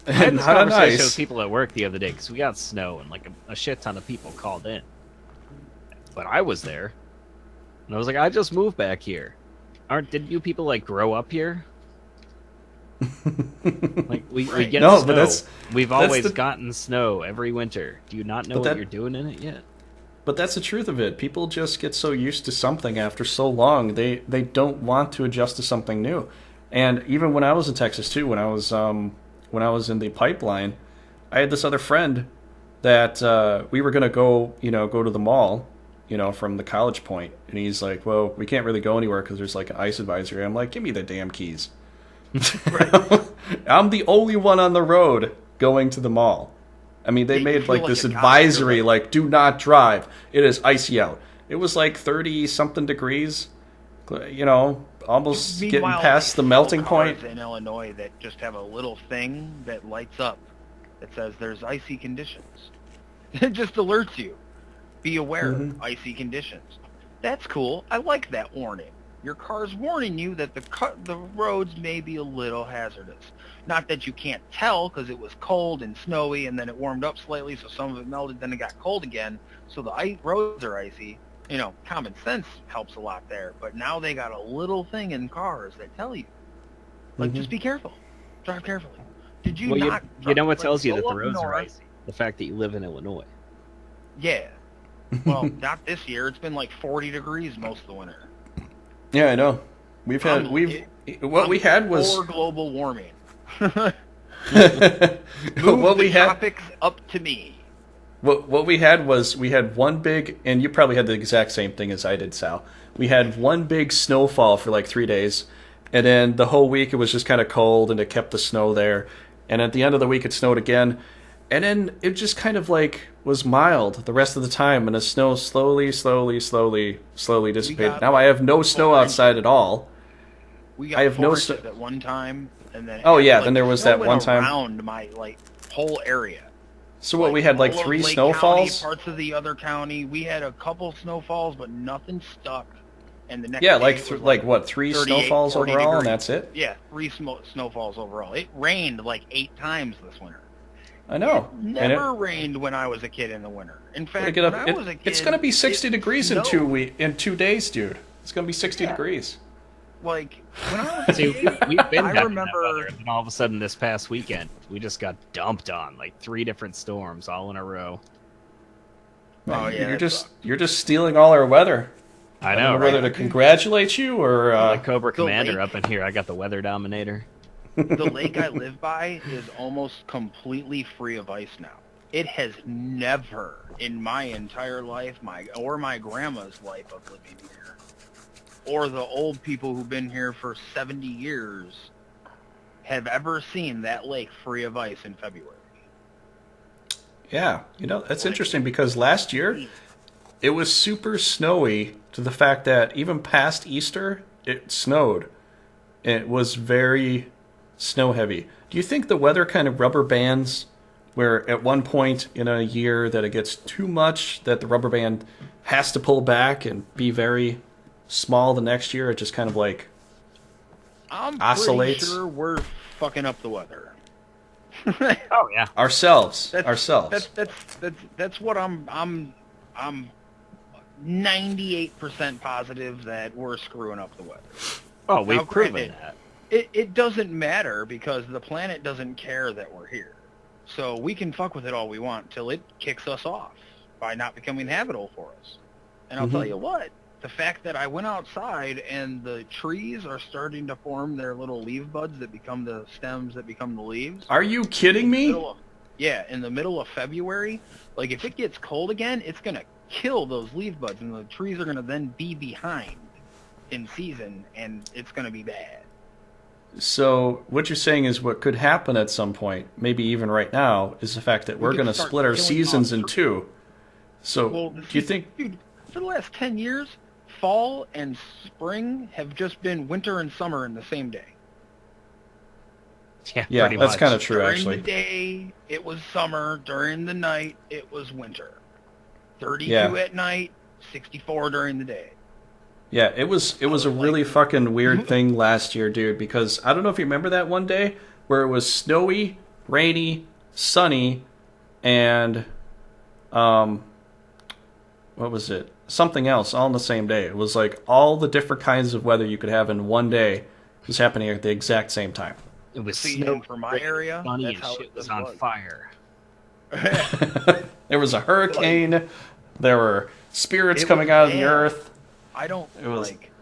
I had this conversation nice. with people at work the other day because we got snow and a shit ton of people called in. But I was there. And I was like, I just moved back here. Didn't you people like grow up here? Like we get No, snow. but We've always gotten snow every winter. Do you not know what you're doing in it yet? But that's the truth of it. People just get so used to something after so long, they don't want to adjust to something new. And even when I was in Texas too, when I was in the pipeline, I had this other friend that we were gonna go to the mall, from the College Point, and he's like, "Well, we can't really go anywhere because there's like an ice advisory." I'm like, "Give me the damn keys." I'm the only one on the road going to the mall. I mean, they made like this advisory, like, do not drive. It is icy out. It was like 30-something degrees, almost getting past the melting point. In Illinois that just have a little thing that lights up that says there's icy conditions. It just alerts you. Be aware, icy conditions. That's cool. I like that warning. Your car's warning you that the roads may be a little hazardous. Not that you can't tell because it was cold and snowy and then it warmed up slightly, so some of it melted, then it got cold again, so the roads are icy. Common sense helps a lot there, but now they got a little thing in cars that tell you, like, just be careful, drive carefully. Did you not? You know what tells you that the roads are icy? The fact that you live in Illinois. Yeah. Well, not this year. It's been like 40 degrees most of the winter. Yeah, I know. We had was for global warming. What Move we the had topics up to me. What we had was we had one big, and you probably had the exact same thing as I did, Sal. We had one big snowfall for like 3 days, and then the whole week it was just kind of cold, and it kept the snow there. And at the end of the week it snowed again, and then it just kind of like was mild the rest of the time, and the snow slowly dissipated. Now I have no snow outside at all. I have no snow at one time, and then then there was that one time around my whole area. So what, we had like 3 snowfalls? Parts of the other county, we had a couple snowfalls, but nothing stuck. And the next day 3 snowfalls overall, degrees. And that's it? Yeah, 3 snowfalls overall. It rained like 8 times this winter. I know. It never rained when I was a kid in the winter. In fact, when I was a kid, it's going to be 60 degrees in 2 days, dude. It's going to be 60 degrees. Like, when I was a kid, we've been I remember, and then all of a sudden this past weekend, we just got dumped on, like 3 different storms all in a row. Oh yeah, you're just stealing all our weather. I know, right? Whether to congratulate you or like Cobra Commander up in here, I got the Weather Dominator. The lake I live by is almost completely free of ice now. It has never, in my entire life, my grandma's life of living here, or the old people who've been here for 70 years, have ever seen that lake free of ice in February. Yeah, that's interesting because last year it was super snowy to the fact that even past Easter it snowed. It was very snow heavy. Do you think the weather kind of rubber bands where at one point in a year that it gets too much that the rubber band has to pull back and be very small the next year? It just kind of like oscillates. I'm pretty sure we're fucking up the weather. Oh yeah, ourselves. That's what I'm 98% positive that we're screwing up the weather. Oh, we've proven that. It doesn't matter because the planet doesn't care that we're here. So we can fuck with it all we want till it kicks us off by not becoming habitable for us. And I'll tell you what, the fact that I went outside and the trees are starting to form their little leaf buds that become the stems that become the leaves. Are you kidding me? In the middle of February, like if it gets cold again, it's going to kill those leaf buds and the trees are going to then be behind in season and it's going to be bad. So what you're saying is what could happen at some point, maybe even right now, is the fact that we're going to split our seasons in 2. So do you think... Dude, for the last 10 years, fall and spring have just been winter and summer in the same day. Yeah, that's kind of true, actually. During the day, it was summer. During the night, it was winter. 32 at night, 64 during the day. Yeah, it was a really fucking weird thing last year, dude, because I don't know if you remember that one day where it was snowy, rainy, sunny, and what what was it? Something else all on the same day. It was like all the different kinds of weather you could have in one day was happening at the exact same time. It was See, snow and for my area, sunny that's and how shit it was on was. fire. There was a hurricane. There were spirits coming out of the earth. I don't It was- like.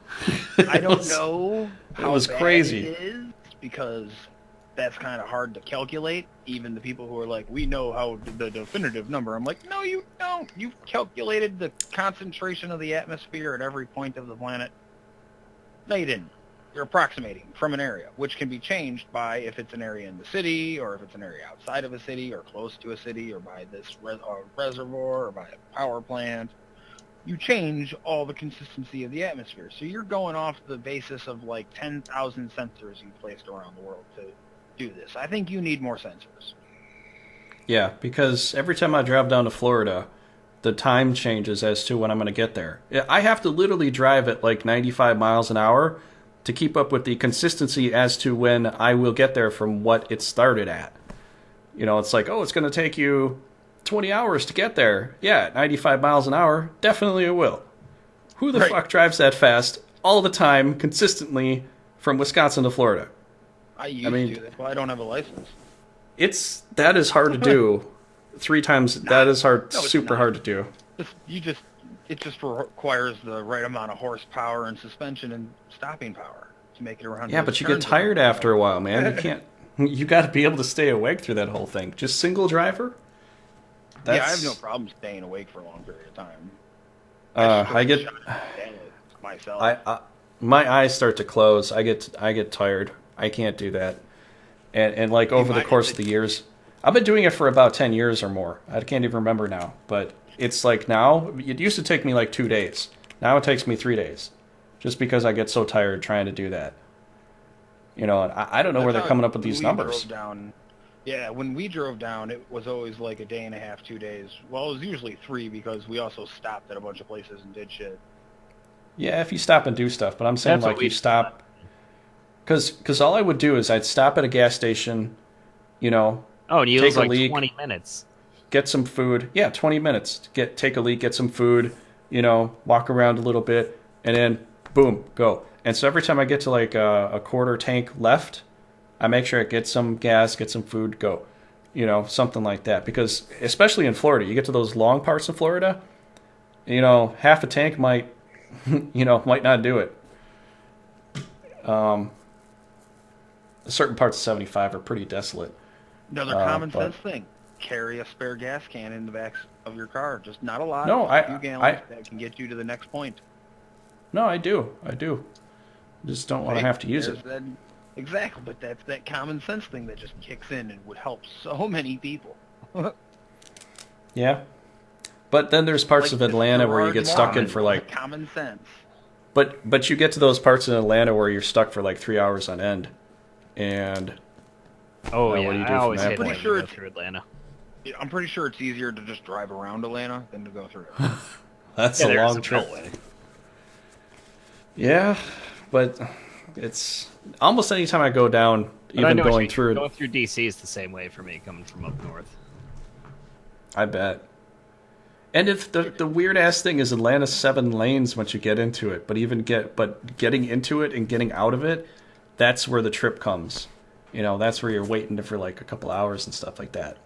I don't know how was bad crazy. it is because that's kind of hard to calculate. Even the people who are like, we know how the definitive number. I'm like, no, you don't. You've calculated the concentration of the atmosphere at every point of the planet. No, you didn't. You're approximating from an area, which can be changed by if it's an area in the city, or if it's an area outside of a city, or close to a city, or by this reservoir, or by a power plant. You change all the consistency of the atmosphere. So you're going off the basis of like 10,000 sensors you've placed around the world to do this. I think you need more sensors. Yeah, because every time I drive down to Florida, the time changes as to when I'm going to get there. I have to literally drive at like 95 miles an hour to keep up with the consistency as to when I will get there from what it started at. You know, it's like, oh, it's going to take you 20 hours to get there. Yeah, 95 miles an hour, definitely it will. Who the fuck drives that fast all the time, consistently, from Wisconsin to Florida? I used to. That's why I don't have a license. That is hard to do. 3 times, that is hard, No, it's super not. hard to do. It just requires the right amount of horsepower and suspension and stopping power to make it around. Yeah, but you get tired after a while, man. You can't. You got to be able to stay awake through that whole thing. Just single driver. Yeah, I have no problem staying awake for a long period of time. I get myself. my eyes start to close. I get tired. I can't do that. And like over the course of the years, I've been doing it for about 10 years or more. I can't even remember now, but it's like now it used to take me like 2 days. Now it takes me 3 days, just because I get so tired trying to do that. You know, and I don't know where they're coming up with these numbers. Yeah, when we drove down, it was always like a day and a half, 2 days. Well, it was usually 3 because we also stopped at a bunch of places and did shit. Yeah, if you stop and do stuff, but I'm saying That's like you stop. Because all I would do is I'd stop at a gas station, you know. Oh, and you take lose like leak, 20 minutes. Get some food. Yeah, 20 minutes. Take a leak, get some food, you know, walk around a little bit, and then boom, go. And so every time I get to like a quarter tank left, I make sure I get some gas, get some food, go. You know, something like that. Because especially in Florida, you get to those long parts of Florida, you know, half a tank might, you know, might not do it. Certain parts of 75 are pretty desolate. Another common sense thing: carry a spare gas can in the back of your car. Just not a lot. No, a few gallons that can get you to the next point. No, I do. Just don't want to have to use it. Exactly, but that's that common sense thing that just kicks in and would help so many people. Yeah, but then there's parts of Atlanta where you get stuck in for like common sense. But you get to those parts in Atlanta where you're stuck for like 3 hours on end, and oh yeah, what do you do I always hate pretty when sure you go through Atlanta. I'm pretty sure it's easier to just drive around Atlanta than to go through it. That's a long trip. Yeah, but it's almost any time I go down, even going through DC is the same way for me coming from up north. I bet. And if the weird ass thing is Atlanta's 7 lanes once you get into it, but getting into it and getting out of it, that's where the trip comes. You know, that's where you're waiting for like a couple hours and stuff like that.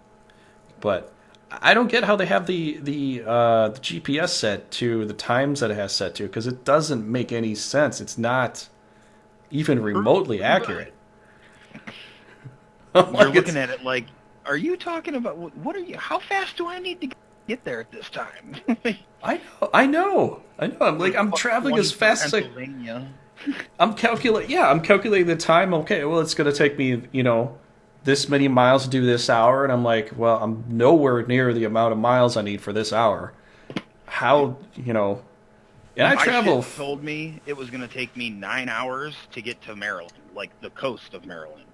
But I don't get how they have the GPS set to the times that it has set to, because it doesn't make any sense. It's not even remotely accurate. You're looking at it like, are you talking about what are you? How fast do I need to get there at this time? I know. I'm traveling as fast as I'm calculating the time. Okay, well, it's going to take me, you know, this many miles to do this hour, and I'm like, well, I'm nowhere near the amount of miles I need for this hour. How, you know? And I travel. My shit told me it was going to take me 9 hours to get to Maryland, like the coast of Maryland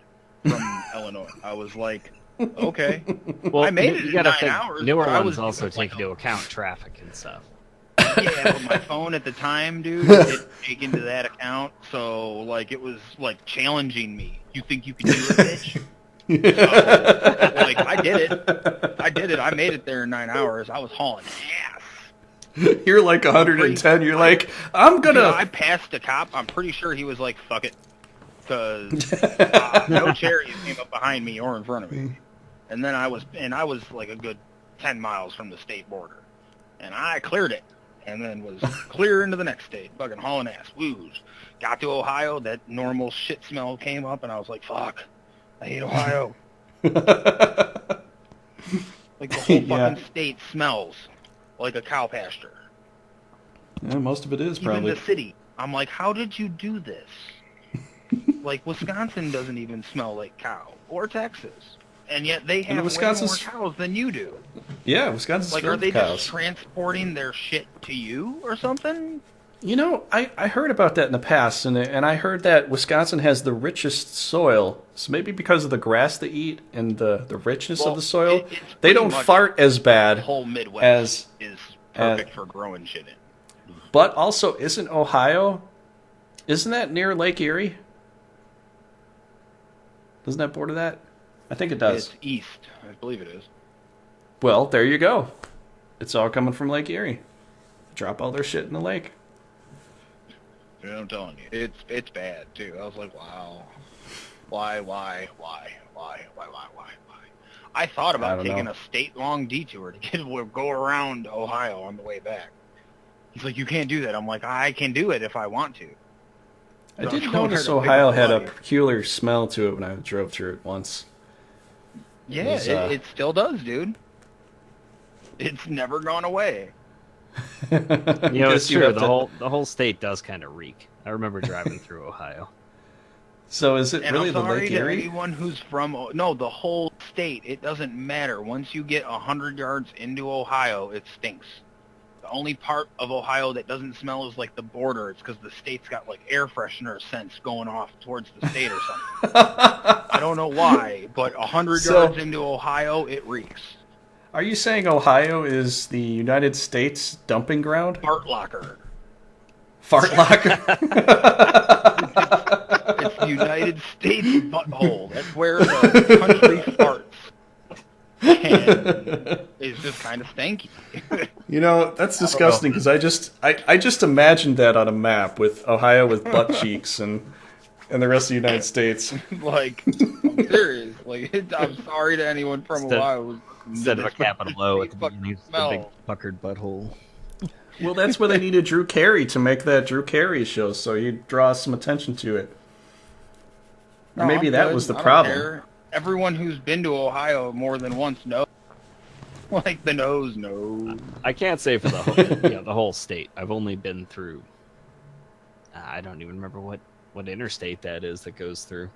from Illinois. I was like, okay. Well, I made it you in gotta 9 think, hours. newer ones also take into account traffic and stuff. Yeah, but my phone at the time, dude, didn't take into that account. So, like, it was like challenging me. You think you can do it, bitch? So, like, I did it. I made it there in 9 hours. I was hauling ass. You're like 110. You're like, I'm gonna. Dude, I passed a cop. I'm pretty sure he was like, "Fuck it," because no cherries came up behind me or in front of me. And then I was like a good 10 miles from the state border, and I cleared it, and then was clear into the next state, fucking hauling ass. Woos. Got to Ohio, that normal shit smell came up, and I was like, "Fuck, I hate Ohio." Like the whole fucking state smells like a cow pasture. Yeah, most of it is probably. Even the city. I'm like, how did you do this? Like, Wisconsin doesn't even smell like cow, or Texas, and yet they have way more cows than you do. Yeah, Wisconsin's like, filled are they with cows. just transporting their shit to you or something? You know, I heard about that in the past, and I heard that Wisconsin has the richest soil. So maybe because of the grass they eat and the richness of the soil, they don't fart as bad. The whole Midwest is perfect for growing shit in. But also, isn't Ohio? Isn't that near Lake Erie? Doesn't that border that? I think it does. It's east. I believe it is. Well, there you go. It's all coming from Lake Erie. Drop all their shit in the lake. Dude, I'm telling you, it's bad too. I was like, wow, why? I thought about taking a state-long detour to go around Ohio on the way back. He's like, you can't do that. I'm like, I can do it if I want to. I did notice Ohio had a peculiar smell to it when I drove through it once. Yeah, it still does, dude. It's never gone away. You know, it's true. The whole state does kind of reek. I remember driving through Ohio. So is it really the Lake Erie? Anyone who's from the whole state, it doesn't matter. Once you get 100 yards into Ohio, it stinks. The only part of Ohio that doesn't smell is like the border. It's because the state's got like air freshener scents going off towards the state or something. I don't know why, but 100 yards into Ohio, it reeks. Are you saying Ohio is the United States dumping ground? Fart locker. Fart locker? It's the United States butthole. That's where the country farts. And it's just kind of stanky. You know, that's disgusting because I just imagined that on a map with Ohio with butt cheeks and the rest of the United States. Like, I'm serious. Like, I'm sorry to anyone from Ohio. Instead of a capital O at the beginning, it's a big puckered butthole. Well, that's where they needed Drew Carey to make that Drew Carey show, so you draw some attention to it. No, maybe that was the problem. Everyone who's been to Ohio more than once knows. Like the nose knows. I can't say for the whole, the whole state. I've only been through. I don't even remember what interstate that is that goes through.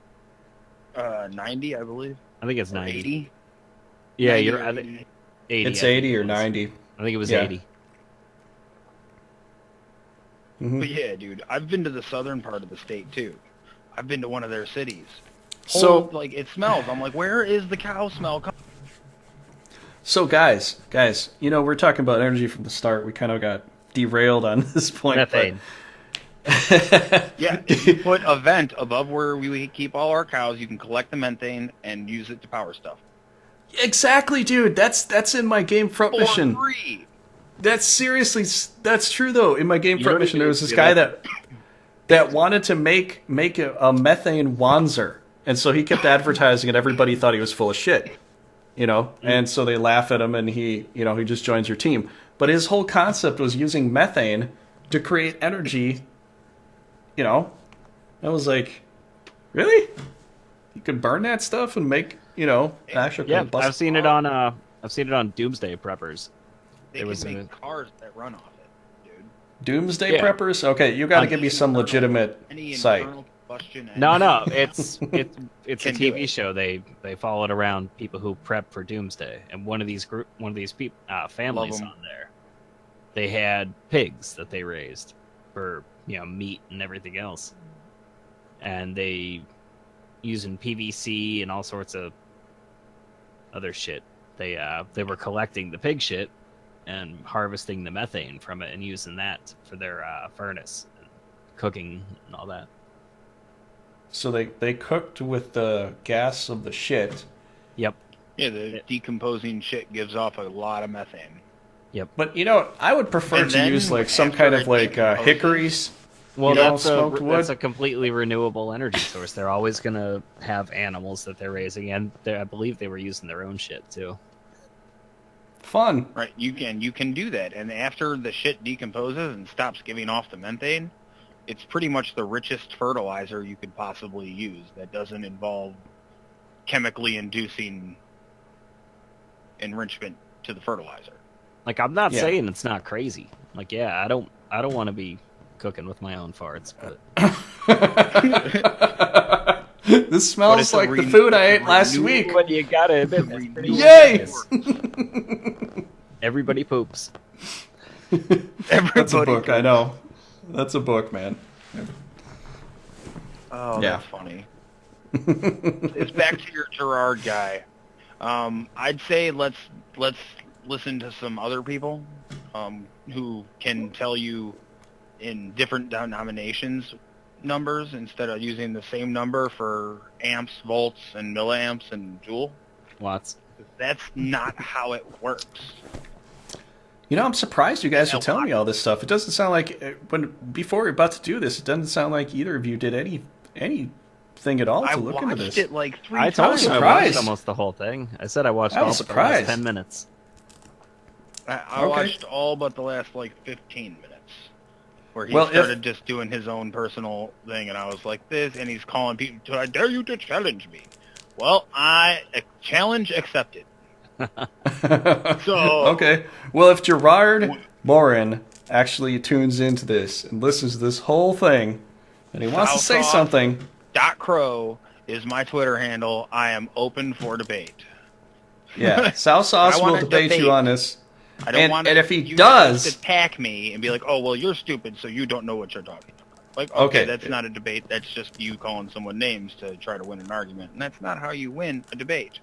90, I believe. I think it's 90. 80. Yeah, 90 you're. 80. It's 80 or 90. I think it was 80. Mm-hmm. But yeah, dude, I've been to the southern part of the state too. I've been to one of their cities. Like, it smells. I'm like, where is the cow smell coming? So guys, you know, we're talking about energy from the start. We kind of got derailed on this point. Methane. Yeah, if you put a vent above where we keep all our cows, you can collect the methane and use it to power stuff. Exactly, dude. That's in my game front mission. For free. That's true though. In my game front mission, there was this guy that wanted to make a methane Wanzer, and so he kept advertising it. Everybody thought he was full of shit, you know, and so they laugh at him, and he just joins your team. But his whole concept was using methane to create energy. You know, I was like, really? You could burn that stuff and make actual. Yeah, I've seen it on Doomsday Preppers. They can make cars that run off it, dude. Doomsday Preppers? Okay, you got to give me some legitimate site. No, it's a TV show. They followed around people who prep for Doomsday, and one of these people, families on there, they had pigs that they raised for meat and everything else, and they using PVC and all sorts of other shit. They were collecting the pig shit and harvesting the methane from it and using that for their furnace and cooking and all that. So they cooked with the gas of the shit. Yep. Yeah, the decomposing shit gives off a lot of methane. Yep. But I would prefer And to then use like some after kind it of like decomposes- hickories. Well, smoked wood. that's a completely renewable energy source. They're always going to have animals that they're raising, and I believe they were using their own shit too. Fun. Right, you can do that, and after the shit decomposes and stops giving off the methane, it's pretty much the richest fertilizer you could possibly use that doesn't involve chemically inducing enrichment to the fertilizer. Like, I'm not saying it's not crazy. Like, yeah, I don't want to be cooking with my own farts, but This smells like the food I ate last week. But you gotta admit, that's pretty Yay! Everybody poops. That's a book, I know. That's a book, man. Oh, Yeah. that's funny. It's back to your Gerard guy. I'd say let's listen to some other people who can tell you in different denominations numbers instead of using the same number for amps, volts, and milliamps and joule. Watts. That's not how it works. I'm surprised you guys are telling me all this stuff. It doesn't sound like before we're about to do this, it doesn't sound like either of you did anything at all to look into this. I watched it like 3 I told times. you I surprised. watched almost the whole thing. I said I watched I all was but the last surprised. 10 minutes. I watched all but the last like 15 minutes, where he Well, started just doing his own personal thing, and I was like this, and he's calling people, I dare you to challenge me. Well, challenge accepted. So Okay. Well, if Gerard Morin actually tunes into this and listens to this whole thing, and he wants to say Sowsauce. something, .crow is my Twitter handle. I am open for debate. yeah, Sowsauce I will wanna debate you debate. on this. I don't want and if he you does, to attack me and be like, "Oh, well, you're stupid, so you don't know what you're talking about." Like, Okay. okay, that's not a debate. That's just you calling someone names to try to win an argument, and that's not how you win a debate.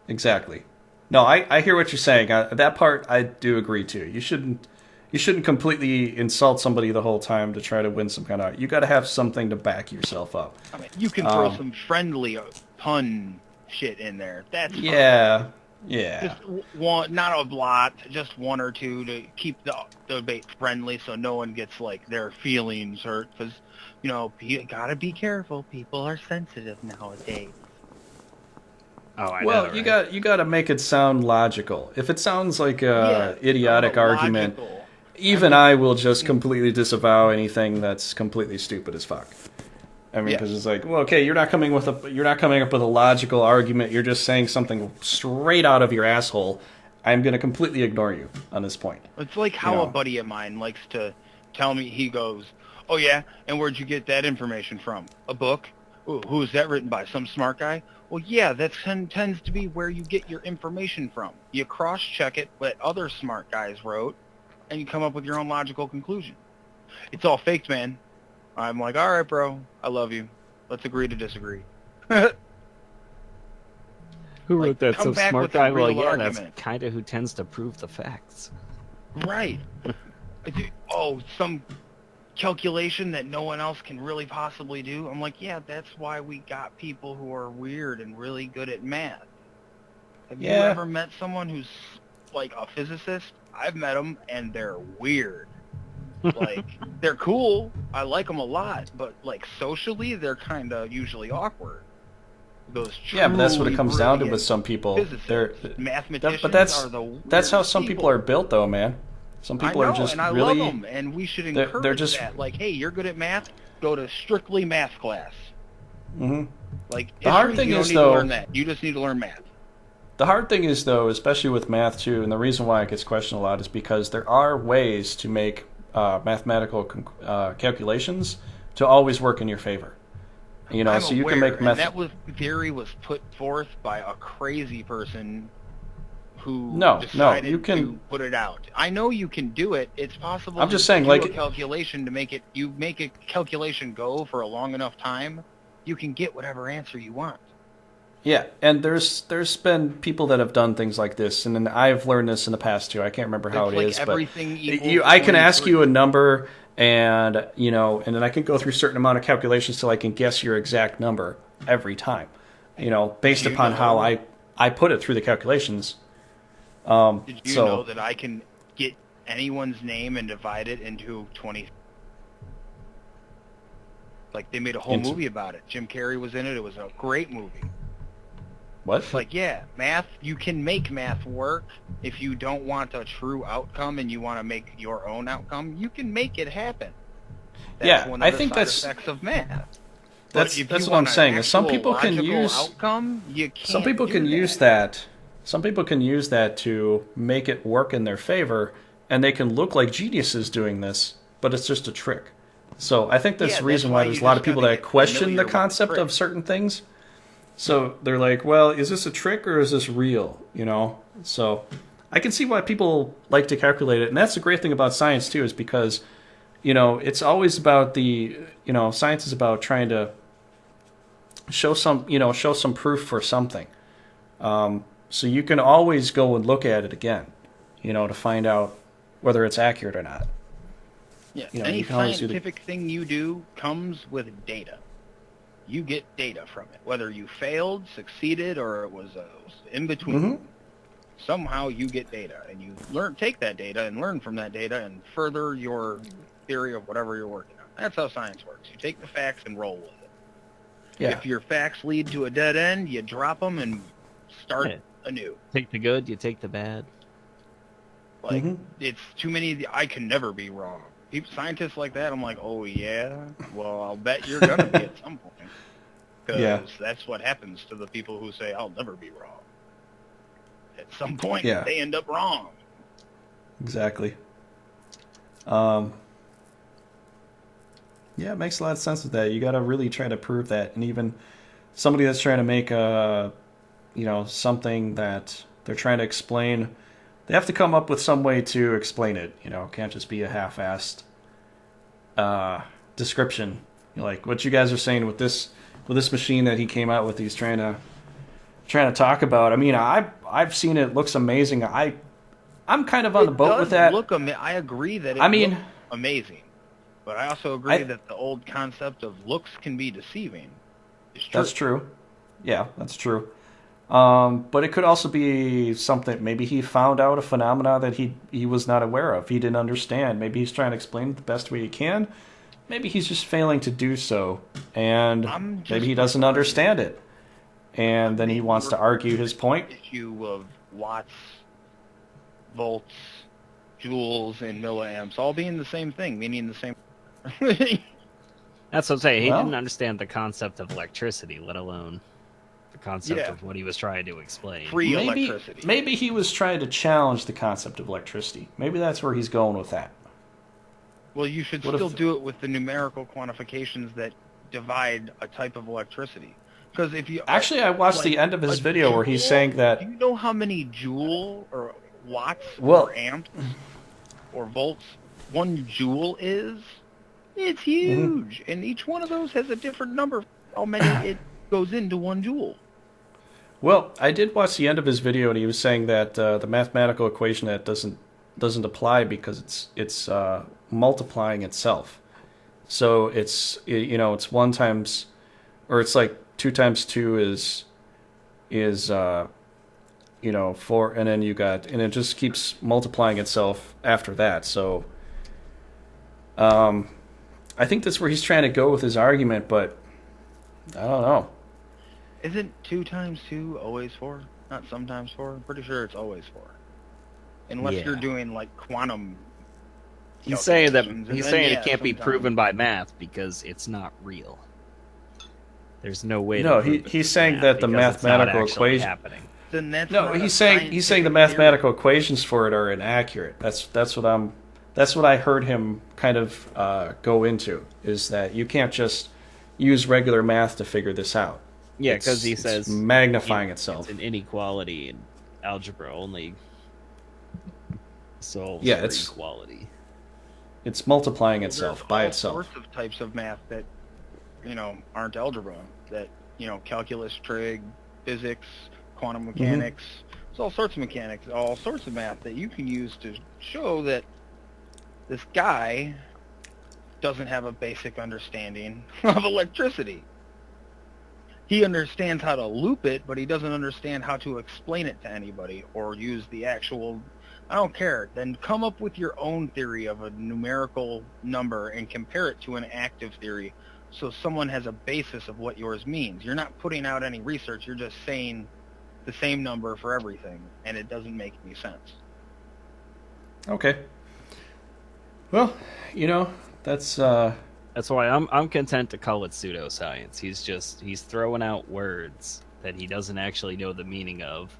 exactly. No, I hear what you're saying. That part I do agree to. You shouldn't completely insult somebody the whole time to try to win some kind of. You got to have something to back yourself up. I mean, you can throw some friendly pun shit in there. That's fine. Yeah. Just one, not a lot, just one or two to keep the debate friendly, so no one gets like their feelings hurt. Because you gotta be careful. People are sensitive nowadays. Oh, I Well, know, you right? got to make it sound logical. If it sounds like a idiotic argument, logical. even I will just completely disavow anything that's completely stupid as fuck. I mean, Yeah. because it's like, well, okay, you're not coming up with a logical argument. You're just saying something straight out of your asshole. I'm going to completely ignore you on this point. It's like how a buddy of mine likes to tell me. He goes, "Oh yeah, and where'd you get that information from? A book? Ooh, who is that written by? Some smart guy?" Well, yeah, that tends to be where you get your information from. You cross-check it what other smart guys wrote, and you come up with your own logical conclusion. It's all faked, man. I'm like, all right, bro, I love you. Let's agree to disagree. Who like, wrote that? come Some back smart with a guy? Well, real yeah, argument. that's kind of who tends to prove the facts. Right. Oh, some calculation that no one else can really possibly do. I'm like, yeah, that's why we got people who are weird and really good at math. Have you ever met someone who's like a physicist? I've met them, and they're weird. Like, they're cool. I like them a lot, but like socially, they're kind of usually awkward. Those Yeah, but that's what it truly comes down to brilliant with some people. physicists. Mathematicians But that's are the that's how weirdest some people are built, though, man. Some people I know, are just and I really. love them, and we should they're encourage just- that. Like, hey, you're good at math, go to strictly math class. Mhm. Like, The hard history, thing you is, don't need though- to learn that. You just need to learn math. The hard thing is, though, especially with math too, and the reason why it gets questioned a lot is because there are ways to make mathematical calculations to always work in your favor. I'm so you aware, can make and that theory was put forth by a crazy person who decided you can. to put it out. I know you can do it. It's possible. I'm just to saying, do like a calculation to make it. You make a calculation go for a long enough time, you can get whatever answer you want. Yeah, and there's been people that have done things like this, and then I've learned this in the past too. I can't remember how It's it like is, everything but equals I can ask 23. you a number, and and then I can go through a certain amount of calculations till I can guess your exact number every time. Based You upon know- how I put it through the calculations. Did you know that I can get anyone's name and divide it into 20? Like, they made a whole movie about it. Jim Carrey was in it. It was a great movie. What? It's like, yeah, math, you can make math work. If you don't want a true outcome and you want to make your own outcome, you can make it happen. That's one of the side effects of math. That's what I'm saying. Is some people can use outcome, you can't some people can use that. Some people can use that to make it work in their favor, and they can look like geniuses doing this, but it's just a trick. So I think that's the reason why there's a lot of people that question the concept of certain things. So they're like, well, is this a trick or is this real? You know? So I can see why people like to calculate it. And that's the great thing about science, too, is because, you know, it's always about science is about trying to show some proof for something. So you can always go and look at it again, you know, to find out whether it's accurate or not. Yeah, you know, any scientific thing you do comes with data. You get data from it, whether you failed, succeeded, or it was in between. Mm-hmm. Somehow you get data, and you take that data and learn from that data and further your theory of whatever you're working on. That's how science works. You take the facts and roll with it. Yeah. If your facts lead to a dead end, you drop them and start anew. Take the good, you take the bad. Like, it's too many. I can never be wrong. Scientists like that, I'm like, oh yeah, well, I'll bet you're gonna be at some point, because that's what happens to the people who say I'll never be wrong. At some point, they end up wrong. Exactly. Yeah, it makes a lot of sense with that. You got to really try to prove that, and even somebody that's trying to make something that they're trying to explain, they have to come up with some way to explain it. You know, it can't just be a half-assed description. Like what you guys are saying with this machine that he came out with. He's trying to talk about. I mean, I've seen it. Looks amazing. I'm kind of on the boat with that. I agree that it looks amazing, but I also agree that the old concept of looks can be deceiving. That's true. Yeah, that's true. But it could also be something, maybe he found out a phenomena that he was not aware of. He didn't understand. Maybe he's trying to explain it the best way he can. Maybe he's just failing to do so. And maybe he doesn't understand it. And then he wants to argue his point. Issue of watts, volts, joules, and milliamps all being the same thing, meaning the same. That's what I'm saying. He didn't understand the concept of electricity, let alone the concept of what he was trying to explain. Electricity. Maybe he was trying to challenge the concept of electricity. Maybe that's where he's going with that. Well, you should still do it with the numerical quantifications that divide a type of electricity. Because if you I watched the end of his video where he's saying that. Do you know how many joule or watts or amps or volts 1 joule is? It's huge, and each one of those has a different number. How many it goes into 1 joule? Well, I did watch the end of his video, and he was saying that the mathematical equation that doesn't apply because it's multiplying itself. So it's 1 times, or it's like 2 times 2 is 4, and then and it just keeps multiplying itself after that. So I think that's where he's trying to go with his argument, but I don't know. Isn't 2 times 2 always 4? Not sometimes 4? I'm pretty sure it's always 4. Unless you're doing like quantum. He's saying it can't be proven by math because it's not real. There's no way. No, he's saying that the mathematical equation. Then that's he's saying the mathematical equations for it are inaccurate. That's what I heard him kind of go into, is that you can't just use regular math to figure this out. Yeah, because he says magnifying itself. It's an inequality in algebra only. So it's equality. It's multiplying itself by itself. There's all sorts of types of math that aren't algebra. That calculus, trig, physics, quantum mechanics. There's all sorts of mechanics, all sorts of math that you can use to show that this guy doesn't have a basic understanding of electricity. he understands how to loop it, but he doesn't understand how to explain it to anybody or use the actual. I don't care. Then come up with your own theory of a numerical number and compare it to an active theory, so someone has a basis of what yours means. You're not putting out any research. You're just saying the same number for everything, and it doesn't make any sense. Okay. Well, that's why I'm content to call it pseudoscience. He's throwing out words that he doesn't actually know the meaning of.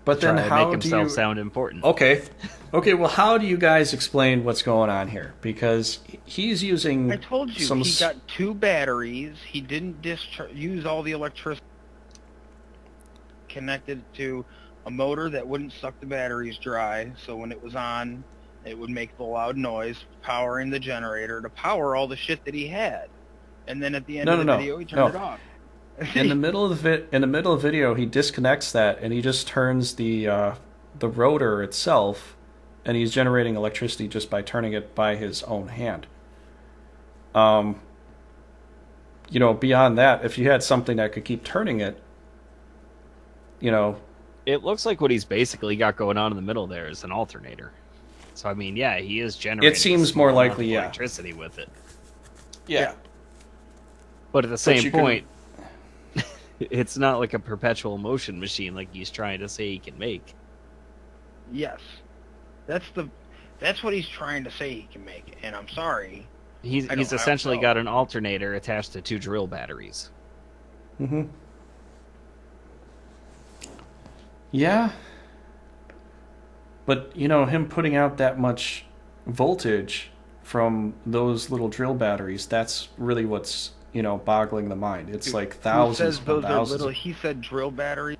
But then how make himself sound important? Okay. Well, how do you guys explain what's going on here? Because he's using. I told you he got 2 batteries. He didn't use all the electricity. Connected to a motor that wouldn't suck the batteries dry, so when it was on, it would make the loud noise, powering the generator to power all the shit that he had. And then at the end of the video, he turned it off. In the middle of the video, he disconnects that and he just turns the rotor itself, and he's generating electricity just by turning it by his own hand. Beyond that, if you had something that could keep turning it, it looks like what he's basically got going on in the middle there is an alternator. So I mean, yeah, he is generating. It seems more likely, electricity with it. Yeah. But at the same point, it's not like a perpetual motion machine like he's trying to say he can make. Yes, that's what he's trying to say he can make, and I'm sorry. He's essentially got an alternator attached to 2 drill batteries. Mm-hmm. Yeah. But, him putting out that much voltage from those little drill batteries, that's really what's, boggling the mind. It's like thousands and thousands. He said drill battery?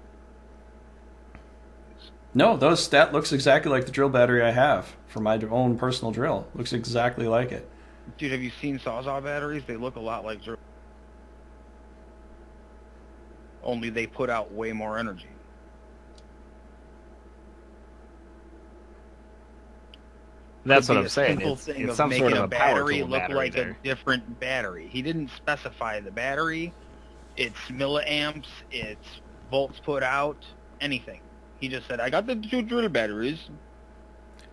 No, that looks exactly like the drill battery I have for my own personal drill. Looks exactly like it. Dude, have you seen Sowsauce batteries? They look a lot like drill. Only they put out way more energy. That's what I'm saying. It's some sort of a battery look battery like there. a different battery. He didn't specify the battery, its milliamps, its volts put out, anything. He just said, "I got the 2 drill batteries."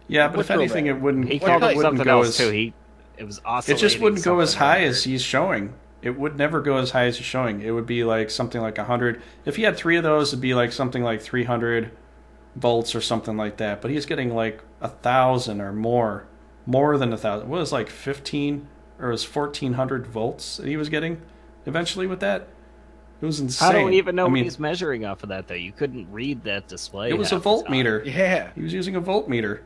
Yeah, but if anything, it wouldn't. He called it something else too. It was oscillating. It just wouldn't go as high as he's showing. It would never go as high as he's showing. It would be like something like 100. If he had 3 of those, it'd be like something like 300 volts or something like that. But he's getting like 1,000 or more than 1,000. What was like 15 or it was 1,400 volts that he was getting eventually with that? It was insane. I don't even know what he's measuring off of that, though. You couldn't read that display. It was a voltmeter. Yeah. He was using a voltmeter.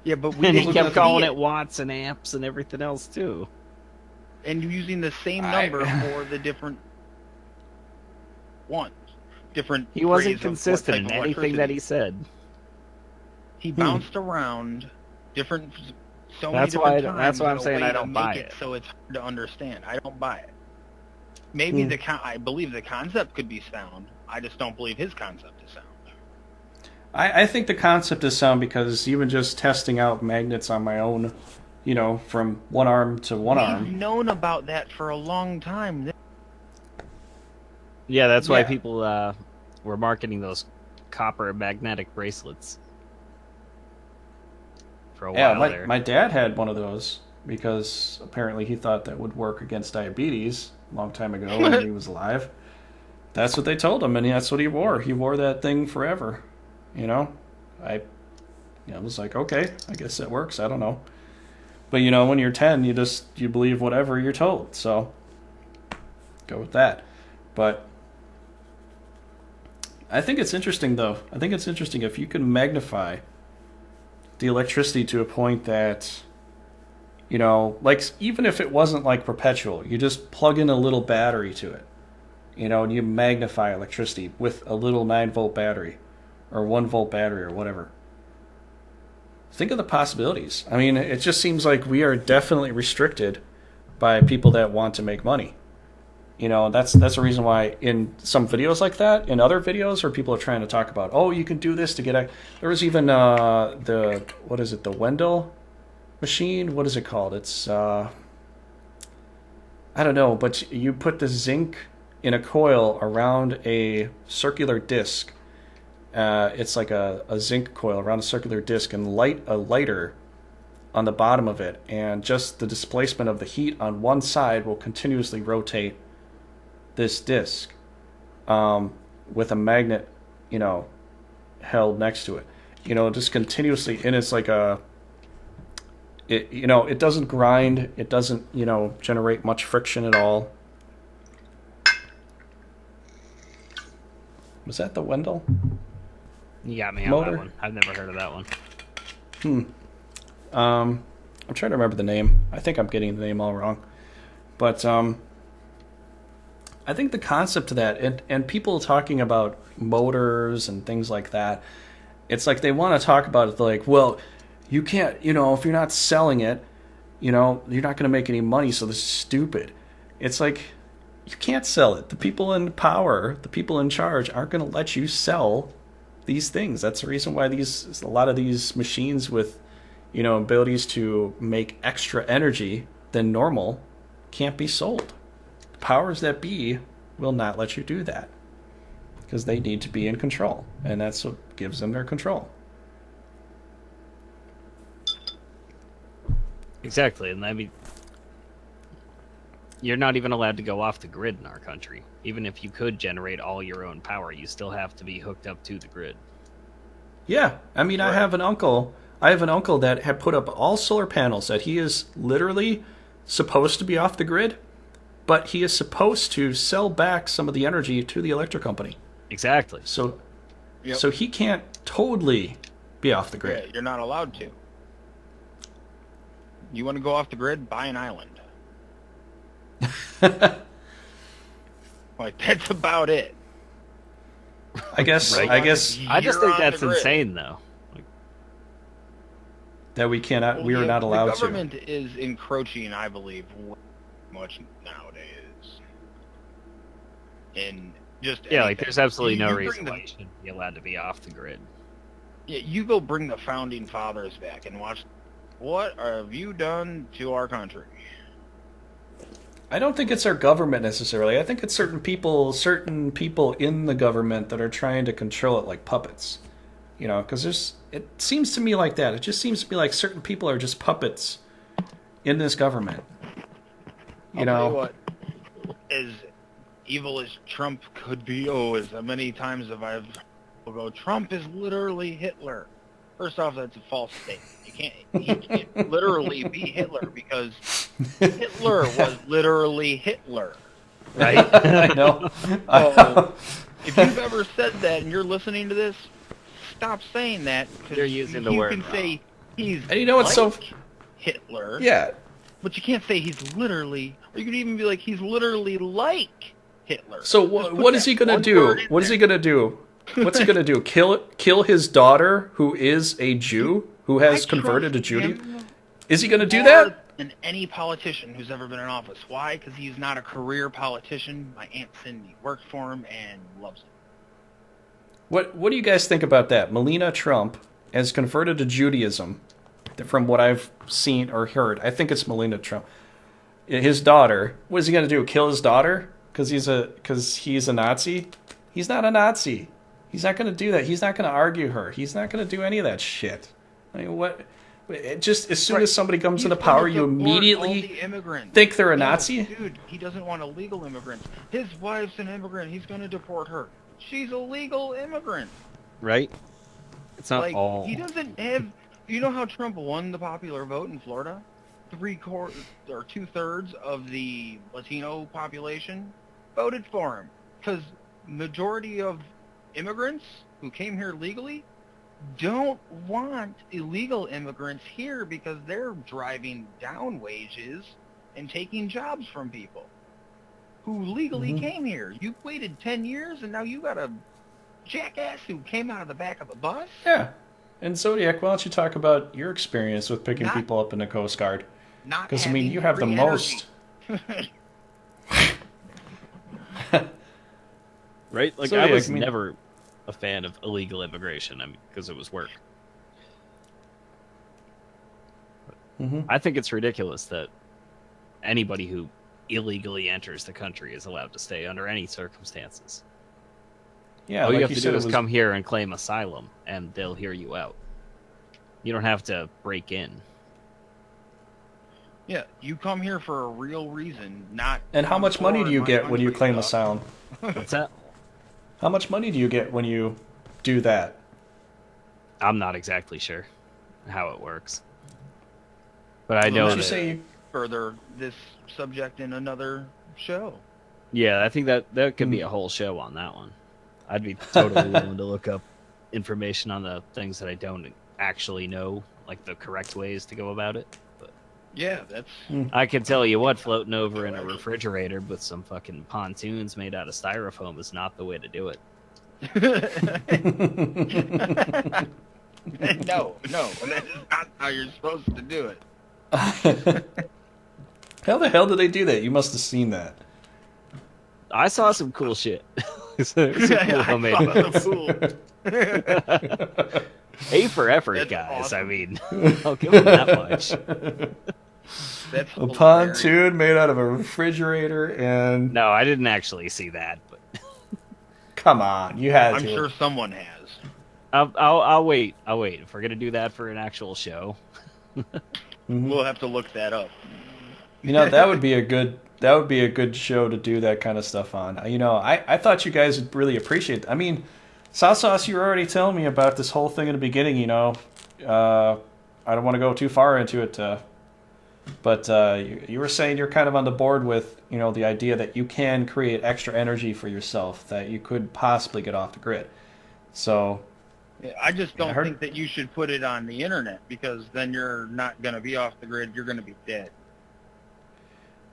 Yeah, but he kept calling it watts and amps and everything else, too. And using the same number for the different ones. He wasn't consistent in anything that he said. He bounced around different... That's why I'm saying I don't buy it. So it's hard to understand. I don't buy it. Maybe I believe the concept could be sound. I just don't believe his concept is sound. I think the concept is sound because even just testing out magnets on my own, from one arm to one arm. We've known about that for a long time. Yeah, that's why people were marketing those copper magnetic bracelets for a while there. My dad had one of those because apparently he thought that would work against diabetes a long time ago when he was alive. That's what they told him, and that's what he wore. He wore that thing forever. I was like, okay, I guess that works. I don't know. But, when you're 10, you believe whatever you're told. So, go with that. But I think it's interesting, though. I think it's interesting if you can magnify the electricity to a point that, like, even if it wasn't like perpetual, you just plug in a little battery to it, and you magnify electricity with a little 9-volt battery or 1-volt battery or whatever. Think of the possibilities. I mean, it just seems like we are definitely restricted by people that want to make money. That's the reason why in some videos like that, in other videos where people are trying to talk about, oh, you can do this to get a... There was even the Wendell machine? What is it called? It's, I don't know, but you put the zinc in a coil around a circular disc. It's like a zinc coil around a circular disc, and light a lighter on the bottom of it, and just the displacement of the heat on one side will continuously rotate this disc with a magnet, held next to it. Just continuously, and it's like it doesn't grind, it doesn't, generate much friction at all. Was that the Wendell? You got me on motor? that one. I've never heard of that one. I'm trying to remember the name. I think I'm getting the name all wrong. But I think the concept of that, and people talking about motors and things like that, it's like they want to talk about it like, well, you can't, if you're not selling it, you're not going to make any money, so this is stupid. It's like, you can't sell it. The people in power, the people in charge aren't going to let you sell these things. That's the reason why a lot of these machines with, abilities to make extra energy than normal can't be sold. The powers that be will not let you do that because they need to be in control, and that's what gives them their control. Exactly, and I mean, you're not even allowed to go off the grid in our country. Even if you could generate all your own power, you still have to be hooked up to the grid. Yeah, I mean, right. I have an uncle that had put up all solar panels that he is literally supposed to be off the grid, but he is supposed to sell back some of the energy to the electric company. Exactly. So he can't totally be off the grid. Yeah, you're not allowed to. You want to go off the grid? Buy an island. Like, that's about it. I guess. Right. I guess. I just think that's insane, though. That we cannot. We are not allowed to. The government is encroaching, I believe, much nowadays. And just like there's absolutely no reason why you shouldn't be allowed to be off the grid. Yeah, you go bring the founding fathers back and watch. What have you done to our country? I don't think it's our government necessarily. I think it's certain people in the government that are trying to control it like puppets. Because it seems to me like that. It just seems to me like certain people are just puppets in this government. I'll tell you what, as evil as Trump could be, as many times have I go, Trump is literally Hitler. First off, that's a false statement. He can't literally be Hitler because Hitler was literally Hitler. Right? I know. So, if you've ever said that and you're listening to this, stop saying that. You're using the word You can say he's Hitler. Yeah. But you can't say he's literally, or you could even be like, he's literally like Hitler. So what is he going to do? What is he going to do? What's he going to do? Kill his daughter, who is a Jew, who has converted to Judaism? Is he going to do that? Than any politician who's ever been in office. Why? Because he's not a career politician. My Aunt Cindy works for him and loves him. What do you guys think about that? Melania Trump has converted to Judaism, from what I've seen or heard. I think it's Melania Trump. His daughter. What is he going to do? Kill his daughter because he's a Nazi? He's not a Nazi. He's not going to do that. He's not going to argue her. He's not going to do any of that shit. I mean, what? Just as soon as somebody comes into power, you immediately think they're a Nazi? Dude, he doesn't want illegal immigrants. His wife's an immigrant. He's going to deport her. She's a legal immigrant. Right? It's not like, all... He doesn't have... You know how Trump won the popular vote in Florida? 2/3 of the Latino population voted for him. Because majority of immigrants who came here legally don't want illegal immigrants here because they're driving down wages and taking jobs from people who legally came here. You waited 10 years and now you got a jackass who came out of the back of a bus? Yeah. And Zodiac, why don't you talk about your experience with picking people up in the Coast Guard? Because, I mean, you have the most... Right? Like, I was never a fan of illegal immigration, because it was work. I think it's ridiculous that anybody who illegally enters the country is allowed to stay under any circumstances. Yeah, all like you have to do is was... come here and claim asylum, and they'll hear you out. You don't have to break in. Yeah, you come here for a real reason, not... And how much money do you get when you claim asylum? What's that? How much money do you get when you do that? I'm not exactly sure how it works. But I know Did you say further this subject in another show. Yeah, I think that could be a whole show on that one. I'd be totally willing to look up information on the things that I don't actually know, like the correct ways to go about it. But yeah, that's... I can tell you what, floating over in a refrigerator with some fucking pontoons made out of styrofoam is not the way to do it. No, that is not how you're supposed to do it. How the hell did they do that? You must have seen that. I saw some cool shit. some cool homemade boats. A for effort, That's guys. awesome. I mean, I'll give them that much. That's a pontoon made out of a refrigerator and... No, I didn't actually see that, but... Come on, you had I'm to. sure someone has. I'll wait. If we're gonna do that for an actual show, We'll have to look that up. You know, that would be a good show to do that kind of stuff on. You know, I thought you guys would really appreciate it. I mean, Sowsauce, you were already telling me about this whole thing in the beginning, you know. I don't want to go too far into it, but you were saying you're kind of on the board with, you know, the idea that you can create extra energy for yourself, that you could possibly get off the grid. So... Yeah, I just don't think that you should put it on the internet, because then you're not going to be off the grid. You're going to be dead.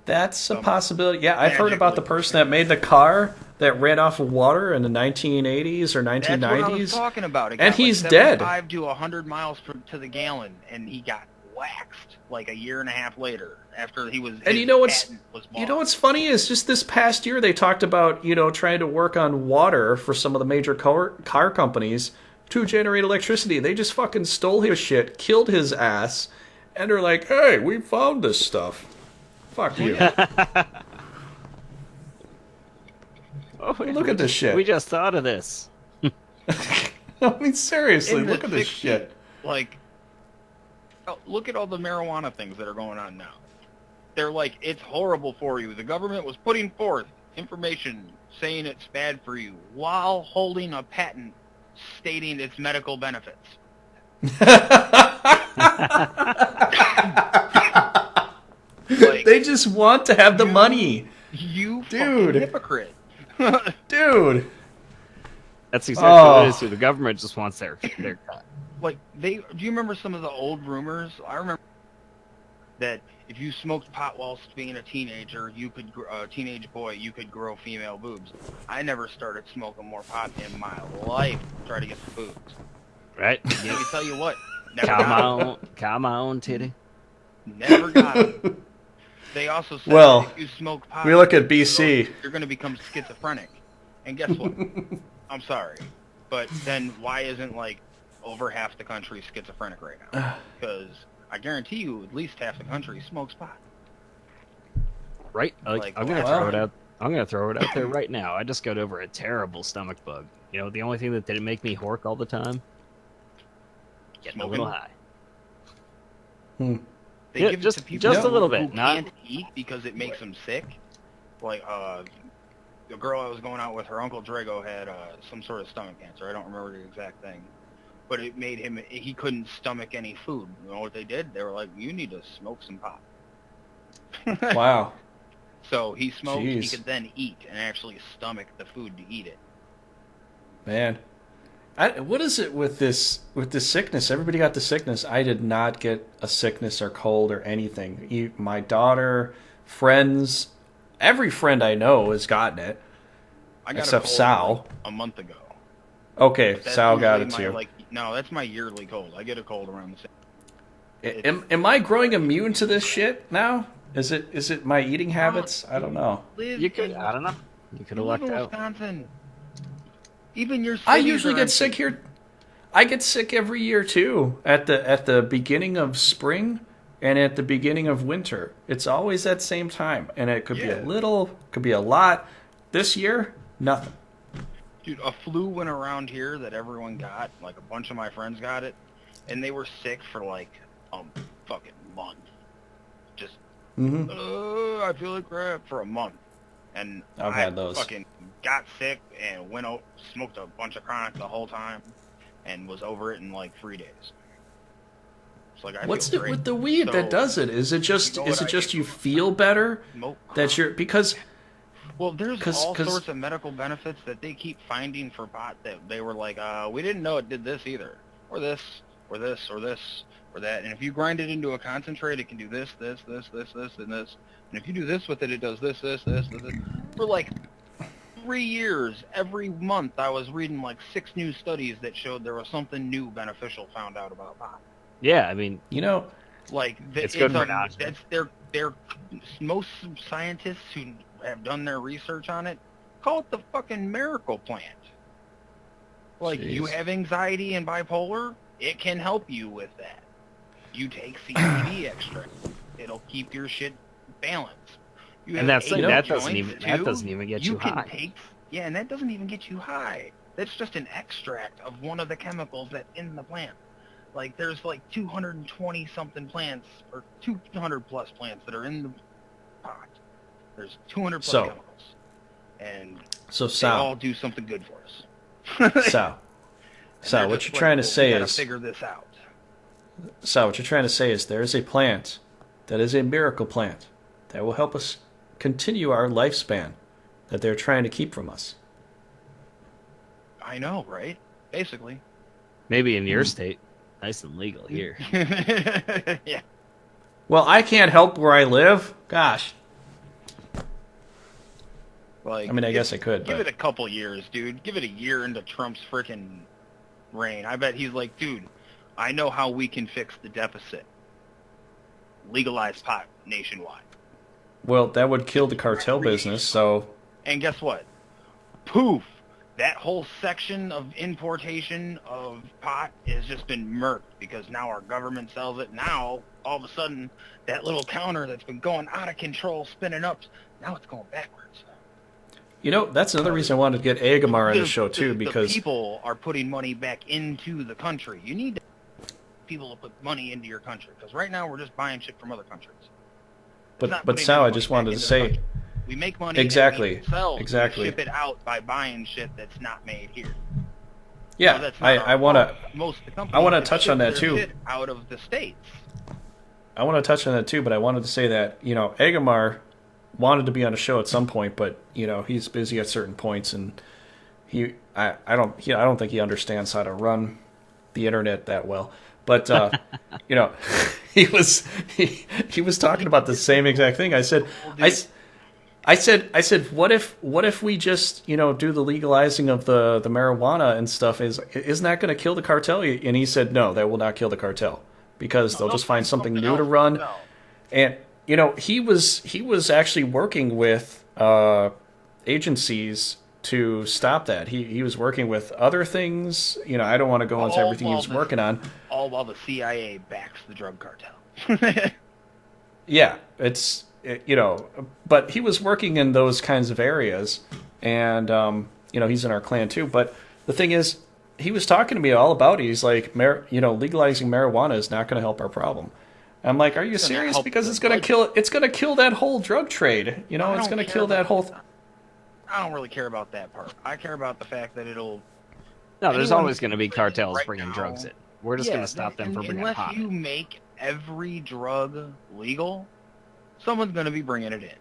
That's a possibility. Yeah, I've heard about the person that made the car that ran off of water in the 1980s or 1990s. That's what I was talking about. It and got he's like dead. 75 to 100 miles to the gallon, and he got waxed like a year and a half later after he was. And you know what's funny is just this past year they talked about, you know, trying to work on water for some of the major car companies to generate electricity. They just fucking stole his shit, killed his ass, and they're like, "Hey, we found this stuff. Fuck you." Look at this shit. We just thought of this. I mean, seriously, look at this shit. Like, look at all the marijuana things that are going on now. They're like, it's horrible for you. The government was putting forth information saying it's bad for you while holding a patent stating its medical benefits. Like, they just want to have the money. You dude, fucking hypocrite. Dude. That's exactly what it is. The government just wants their cut. Like, do you remember some of the old rumors? I remember that if you smoked pot whilst being a teenager, teenage boy, you could grow female boobs. I never started smoking more pot in my life to try to get the boobs. Right? Let me tell you what. Never Come on, titty. Never got it. They also said that if you smoke pot, we look at BC. You're going to become schizophrenic. And guess what? I'm sorry, but then why isn't like over half the country schizophrenic right now? Because I guarantee you, at least half the country smokes pot. Right? Like, I'm gonna throw it out. I'm gonna throw it out there right now. I just got over a terrible stomach bug. You know, the only thing that didn't make me hork all the time, getting a little high. They give it to people just a little bit. Who can't eat because it makes them sick. Like the girl I was going out with, her uncle Drago had some sort of stomach cancer. I don't remember the exact thing, but it made him. He couldn't stomach any food. You know what they did? They were like, "You need to smoke some pot." Wow. So he smoked. Jeez. He could then eat and actually stomach the food to eat it. Man, what is it with this sickness? Everybody got the sickness. I did not get a sickness or cold or anything. My daughter, friends, every friend I know has gotten it, except Sal. A month ago. Okay, Sal got it too. No, that's my yearly cold. I get a cold around the same. Am I growing immune to this shit now? Is it my eating habits? I don't know. You could. I don't know. You could have lucked out. Wisconsin. Even your. I usually get sick here. I get sick every year too. At the beginning of spring, and at the beginning of winter. It's always that same time, and it could be a little, could be a lot. This year, nothing. Dude, a flu went around here that everyone got. Like, a bunch of my friends got it, and they were sick for like a fucking month. Just, I feel like crap for a month. And I've had those. Fucking got sick and went out, smoked a bunch of chronic the whole time, and was over it in like 3 days. It's like, what's it with the weed that does it? Is it just you feel better? That you're because. Well, there's all sorts of medical benefits that they keep finding for pot that they were like, we didn't know it did this either, or this, or this, or this, or that. And if you grind it into a concentrate, it can do this, this, this, this, this, and this. And if you do this with it, it does this, this, this, this. For like 3 years, every month, I was reading like 6 new studies that showed there was something new beneficial found out about pot. Yeah, I mean, like it's good for now. That's they're most scientists who have done their research on it call it the fucking miracle plant. Like, you have anxiety and bipolar, it can help you with that. You take CBD extract, it'll keep your shit balanced. And that doesn't even get you high. And that doesn't even get you high. That's just an extract of one of the chemicals that's in the plant. Like, there's like 220 something plants, or 200 plus plants that are in the pot. There's 200 plus chemicals, and they all do something good for us. Sal, what you're trying to say is, figure this out. Sal, what you're trying to say is there is a plant that is a miracle plant that will help us continue our lifespan that they're trying to keep from us. I know, right? Basically. Maybe in your state, nice and legal here. Yeah. Well, I can't help where I live. Gosh. Like, I mean, I guess I could. Give it a couple years, dude. Give it a year into Trump's freaking reign. I bet he's like, dude, I know how we can fix the deficit. Legalize pot nationwide. Well, that would kill the cartel business, so... And guess what? Poof! That whole section of importation of pot has just been murked because now our government sells it. Now, all of a sudden, that little counter that's been going out of control, spinning up, now it's going backwards. You know, that's another reason I wanted to get Agamar on the show, too, because... The people are putting money back into the country. You need people to put money into your country, because right now we're just buying shit from other countries. But Sal, I just wanted to say... We make money exactly. We ship it out by buying shit that's not made here. Yeah, so I want to... Most of the companies I want to touch on that, too. Shit out of the States. I want to touch on that, too, but I wanted to say that, you know, Agamar wanted to be on a show at some point, but you know he's busy at certain points, and I don't think he understands how to run the internet that well. But you know, he was talking about the same exact thing. I said, what if we just do the legalizing of the marijuana and stuff? Isn't that going to kill the cartel? And he said, no, that will not kill the cartel because they'll just find something new to run. And he was actually working with agencies to stop that. He was working with other things. I don't want to go into everything he was working on. All while the CIA backs the drug cartel. Yeah, but he was working in those kinds of areas, and he's in our clan too. But the thing is, he was talking to me all about it. He's like, legalizing marijuana is not going to help our problem. I'm like, are you serious? Because it's going to kill that whole drug trade. It's going to kill that whole. I don't really care about that part. I care about the fact that it'll. No, there's always going to be cartels bringing drugs in. We're just going to stop them from bringing pot in. Unless you make every drug legal, someone's going to be bringing it in.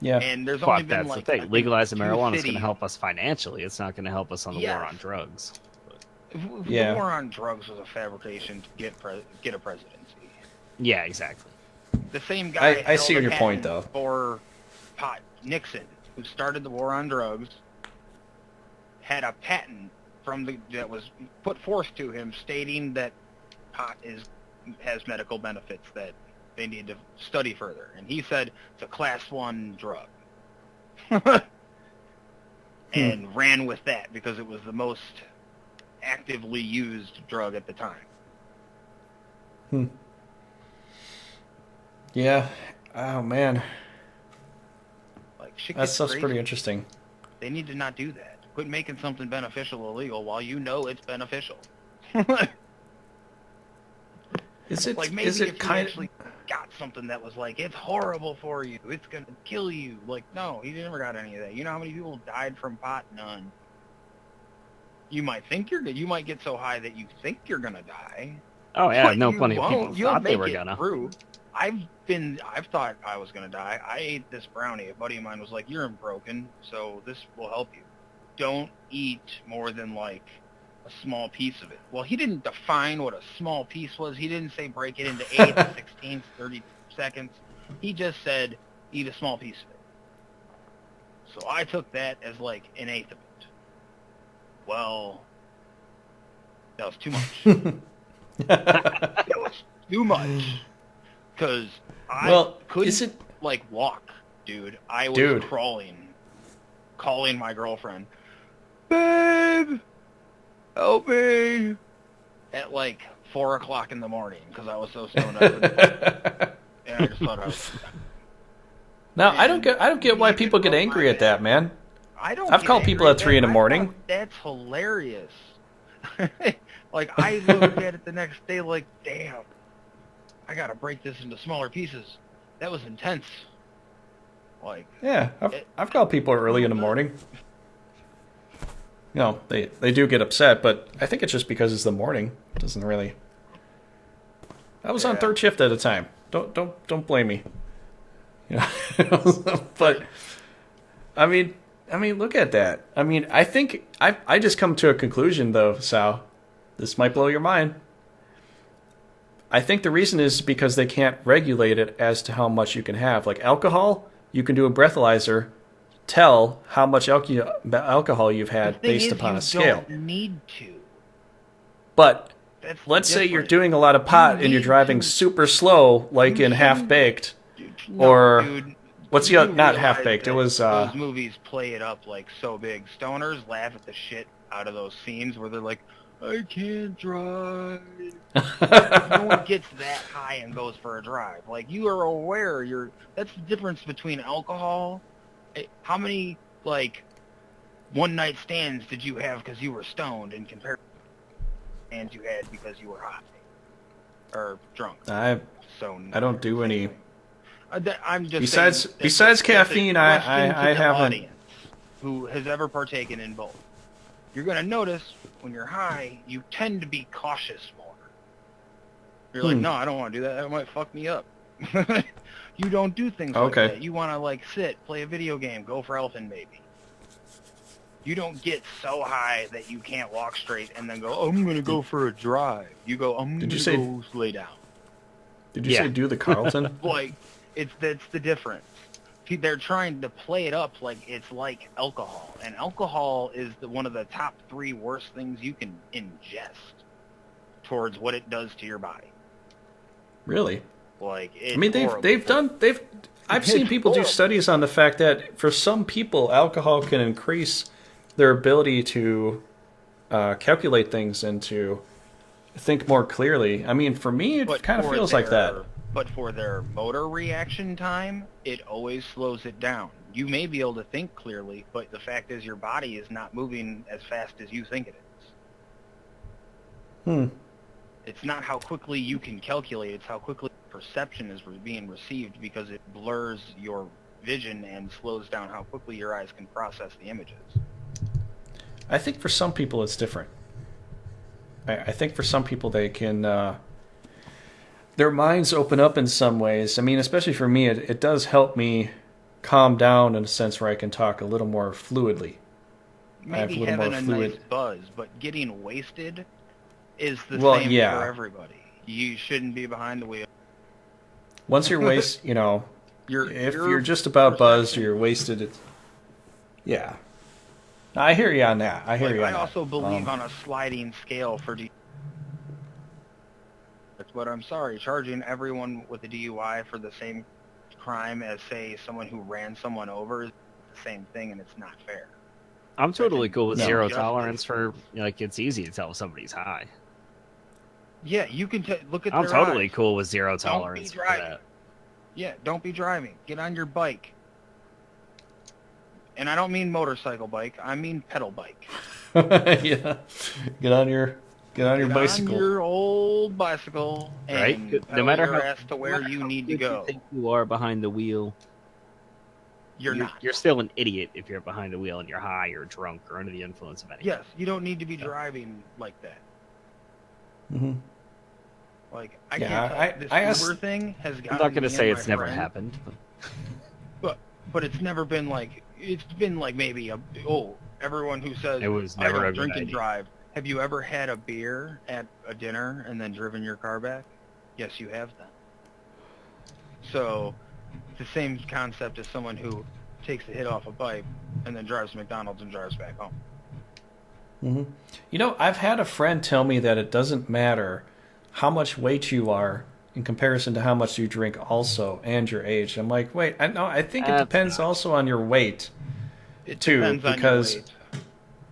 Yeah, and there's only been the thing. Legalizing marijuana is going to help us financially. It's not going to help us on the war on drugs. If the war on drugs was a fabrication to get a presidency. Yeah, exactly. The same guy. I see your point, though. For pot, Nixon, who started the war on drugs, had a patent that was put forth to him, stating that pot has medical benefits that they need to study further, and he said it's a class 1 drug, and ran with that because it was the most actively used drug at the time. Yeah. Oh man, Like shit that gets stuff's crazy. pretty interesting. They need to not do that. Quit making something beneficial illegal while you know it's beneficial. Is it? Like maybe Is if it you kind actually got something that was like, it's horrible for you, it's gonna kill you. Like, no, he never got any of that. You know how many people died from pot? None. You might think you're good. You might get so high that you think you're gonna die. Oh yeah, But no, you plenty of people won't. You'll thought they make were it gonna. through. I've thought I was gonna die. I ate this brownie. A buddy of mine was like, "You're broken, so this will help you. Don't eat more than like a small piece of it." Well, he didn't define what a small piece was. He didn't say break it into 8, 16, 30 seconds. He just said eat a small piece of it. So I took that as like an eighth of it. Well, that was too much. That was too much. Because I couldn't, like, walk, dude. I was crawling, calling my girlfriend, "Babe, help me," at, like, 4 o'clock in the morning, because I was so stoned up. And I just thought I was... Now, I don't get why people get angry at that, man. I've called people at 3 in the morning. That's hilarious. Like, I looked at it the next day like, damn, I gotta break this into smaller pieces. That was intense. Like, yeah, I've called people early in the morning. You know, they do get upset, but I think it's just because it's the morning. It doesn't really. I was on third shift at the time. Don't blame me. You know, but I mean, look at that. I mean, I think I just come to a conclusion though, Sal. This might blow your mind. I think the reason is because they can't regulate it as to how much you can have. Like alcohol, you can do a breathalyzer, tell how much alcohol you've had based upon a scale. You don't need to. But let's say you're doing a lot of pot and you're driving super slow, like in Half Baked, or what's the other? Not Half Baked. It was those movies play it up like so big. Stoners laugh at the shit out of those scenes where they're like, "I can't drive." No one gets that high and goes for a drive. Like, you are aware. That's the difference between alcohol. How many like one night stands did you have because you were stoned, and compared to stands you had because you were high or drunk? I don't do any. I'm just besides caffeine. I haven't. Audience who has ever partaken in both? You're gonna notice when you're high, you tend to be cautious more. You're like, no, I don't want to do that. That might fuck me up. You don't do things like that. You want to like sit, play a video game, go for elephant maybe. You don't get so high that you can't walk straight and then go, "Oh, I'm gonna go for a drive." You go, "I'm gonna go lay down." Did you say do the Carlton? Like, that's the difference. They're trying to play it up like it's like alcohol, and alcohol is one of the top 3 worst things you can ingest towards what it does to your body. Really? Like, I mean, I've seen people do studies on the fact that for some people, alcohol can increase their ability to calculate things and to think more clearly. I mean, for me, it kind of feels like that. But for their motor reaction time, it always slows it down. You may be able to think clearly, but the fact is your body is not moving as fast as you think it is. It's not how quickly you can calculate, it's how quickly perception is being received, because it blurs your vision and slows down how quickly your eyes can process the images. I think for some people it's different. I think for some people they can... their minds open up in some ways. I mean, especially for me, it does help me calm down in a sense where I can talk a little more fluidly. Maybe having a nice buzz, but getting wasted is the same for everybody. You shouldn't be behind the wheel. Once you're wasted, you know, if you're just about buzzed or you're wasted, yeah. I hear you on that. I also believe on a sliding scale for but I'm sorry, charging everyone with a DUI for the same crime as, say, someone who ran someone over is the same thing, and it's not fair. I'm totally cool with zero tolerance for, like, it's easy to tell if somebody's high. Yeah, you can look at I'm their totally eyes. cool with zero Don't be tolerance for driving. that. Yeah, don't be driving. Get on your bike. And I don't mean motorcycle bike. I mean pedal bike. Yeah. Get on your bicycle. On your old bicycle Right? and No pedal matter your how ass to where you need to good go. you think you are behind the wheel, You're not. You're still an idiot if you're behind the wheel and you're high or drunk or under the influence of anything. Yes, you don't need to be driving like that. Mm-hmm. Like I Yeah, can't tell this Uber thing has gotten I'm not going to me say and it's my never friend, happened. but it's never been like maybe everyone who says It was I never don't a good drink and idea. drive. Have you ever had a beer at a dinner and then driven your car back? Yes, you have then. So it's the same concept as someone who takes a hit off a bike and then drives to McDonald's and drives back home. Mm-hmm. You know, I've had a friend tell me that it doesn't matter how much weight you are in comparison to how much you drink also and your age. I'm like, wait, I think it depends also on your weight. It too, depends on because your weight.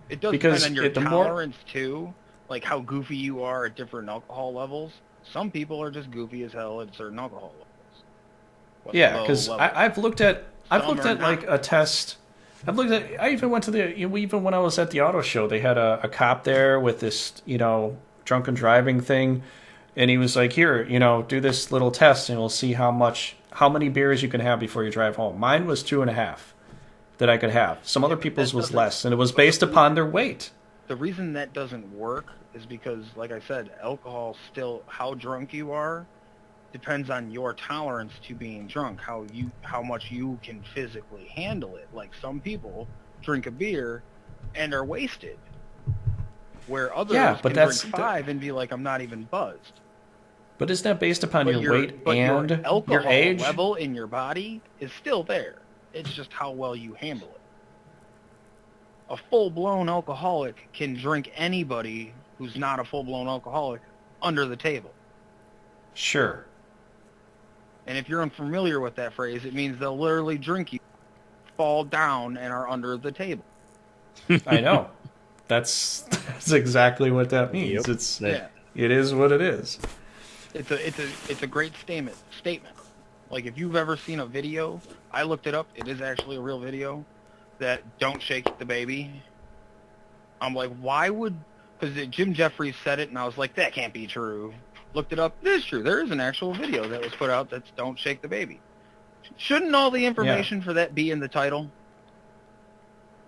It does because depend on your the more- tolerance too, like how goofy you are at different alcohol levels. Some people are just goofy as hell at certain alcohol levels. Yeah, because I've looked at like a test. I even went to even when I was at the auto show, they had a cop there with this drunken driving thing, and he was like, here, do this little test, and we'll see how many beers you can have before you drive home. Mine was 2.5 that I could have. Some other people's was less, and it was based upon their weight. The reason that doesn't work is because, like I said, alcohol still, how drunk you are depends on your tolerance to being drunk, how much you can physically handle it. Like some people drink a beer and are wasted, where others can drink 5 and be like, I'm not even buzzed. But isn't that based upon your weight and your alcohol your age? level in your body is still there. It's just how well you handle it. A full-blown alcoholic can drink anybody who's not a full-blown alcoholic under the table. Sure. And if you're unfamiliar with that phrase, it means they'll literally drink you, fall down, and are under the table. I know. That's exactly what that means. Yep. It is what it is. It's a great statement. Like if you've ever seen a video, I looked it up. It is actually a real video. That don't shake the baby. I'm like, why would? Because Jim Jeffries said it, and I was like, that can't be true. Looked it up. It is true. There is an actual video that was put out that's don't shake the baby. Shouldn't all the information for that be in the title?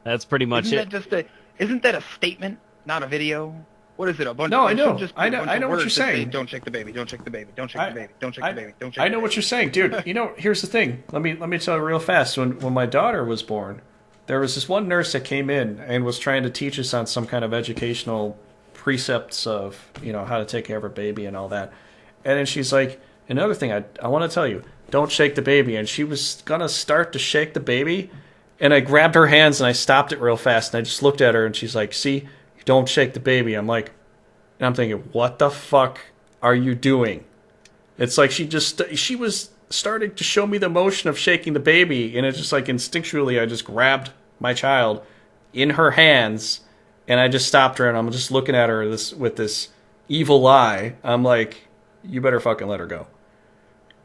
That's pretty much it. Isn't that a statement, not a video? What is it? A bunch? No, of, I know. just I know what you're saying. Don't shake the baby. Don't shake the baby. Don't shake the baby. Don't shake the baby. Don't shake the baby. I know what you're saying, dude. Here's the thing. Let me tell you real fast. When my daughter was born, there was this one nurse that came in and was trying to teach us on some kind of educational precepts of how to take care of her baby and all that. And then she's like, another thing I want to tell you, don't shake the baby. And she was gonna start to shake the baby, and I grabbed her hands and I stopped it real fast. And I just looked at her and she's like, see, don't shake the baby. I'm thinking, what the fuck are you doing? It's like she was starting to show me the motion of shaking the baby, and it's just like instinctually I just grabbed my child in her hands and I just stopped her, and I'm just looking at her with this evil eye. I'm like, you better fucking let her go.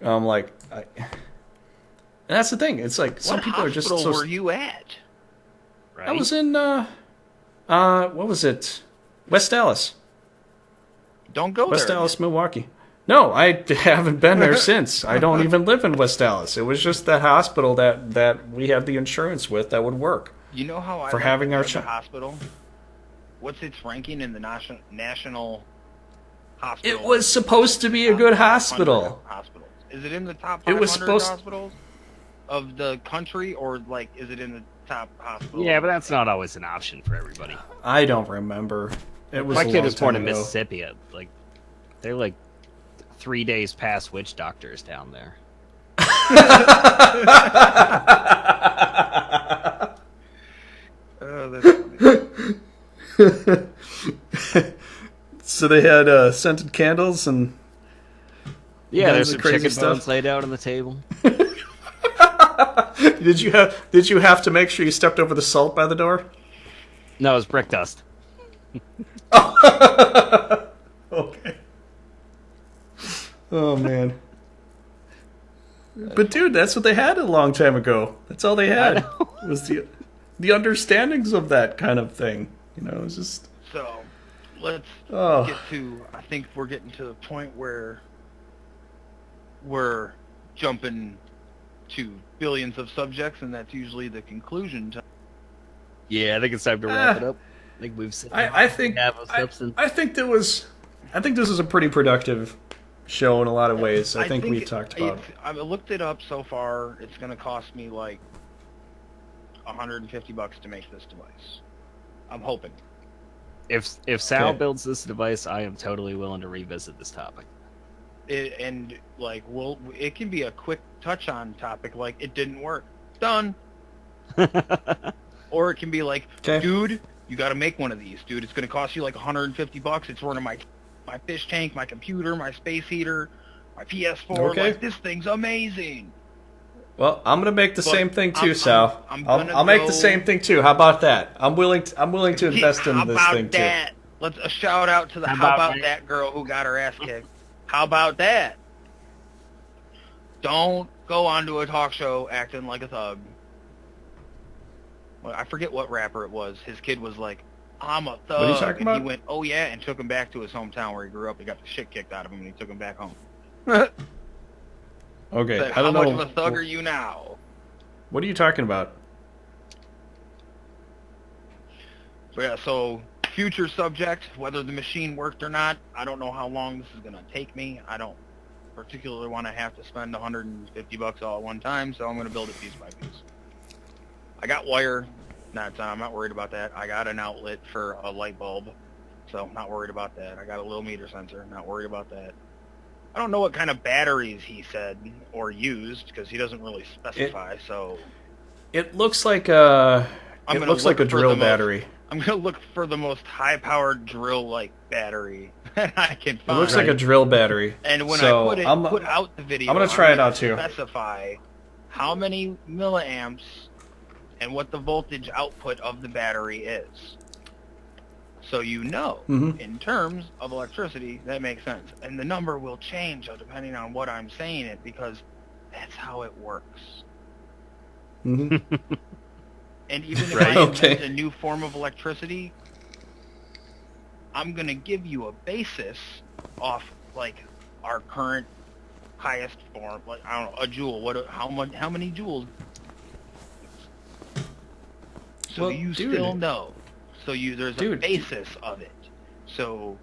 I'm like, and that's the thing. It's like some people are just so. What hospital were you at? Right? I was in what was it? West Dallas. Don't go West there. Dallas, Milwaukee. No, I haven't been there since. I don't even live in West Dallas. It was just that hospital that we had the insurance with that would work. You know how I for having our hospital? What's its ranking in the national hospital? It was supposed to be a good hospital. Hospitals. Is it in the top 500 hospitals of the country, or like is it in the top hospital? Yeah, but that's not always an option for everybody. I don't remember. It was my a kid long was born time in ago. Mississippi. They're like 3 days past witch doctors down there. Oh, that's funny. So they had scented candles and Yeah, there's some crazy chicken stuff. bones laid out on the table. Did you have to make sure you stepped over the salt by the door? No, it was brick dust. Okay. Oh, man. But, dude, that's what they had a long time ago. That's all they had. Was the understandings of that kind of thing. You know, it was just... So, let's get to... I think we're getting to the point where we're jumping to billions of subjects, and that's usually the conclusion time. Yeah, I think it's time to wrap it up. I think we've said I think this is a pretty productive show in a lot of ways. I think we talked about it. I've looked it up so far. It's going to cost me like $150 to make this device. I'm hoping. If Sal builds this device, I am totally willing to revisit this topic. It can be a quick touch on topic, like it didn't work. Done. Or it can be like, dude, you got to make one of these, dude. It's going to cost you like $150. It's running my fish tank, my computer, my space heater, my PS4. Okay. Like, this thing's amazing. Well, I'm gonna make the same thing too, Sal. I'll make the same thing too. How about that? I'm willing to invest in this thing too. How about that? Let's a shout out to the how about that girl who got her ass kicked. How about that? Don't go onto a talk show acting like a thug. Well, I forget what rapper it was. His kid was like, I'm a thug. What are you talking about? He went, oh yeah, and took him back to his hometown where he grew up. He got the shit kicked out of him, and he took him back home. Okay, Like, I don't know. How much of a thug are you now? What are you talking about? So yeah, so future subject, whether the machine worked or not, I don't know how long this is going to take me. I don't particularly want to have to spend $150 all at one time, so I'm going to build it piece by piece. I got wire. I'm not worried about that. I got an outlet for a light bulb, so not worried about that. I got a little meter sensor, not worried about that. I don't know what kind of batteries he said or used because he doesn't really specify. It looks like a drill battery. I'm gonna look for the most high-powered drill-like battery that I can find. It looks like a drill battery. And when I put out the video, I'm gonna try it out too. Specify how many milliamps and what the voltage output of the battery is. So you know, in terms of electricity, that makes sense. And the number will change depending on what I'm saying it, because that's how it works. And even if I invent a new form of electricity, I'm going to give you a basis off, like, our current highest form, like, I don't know, a joule. How many joules? So still know. So there's a basis of it. So,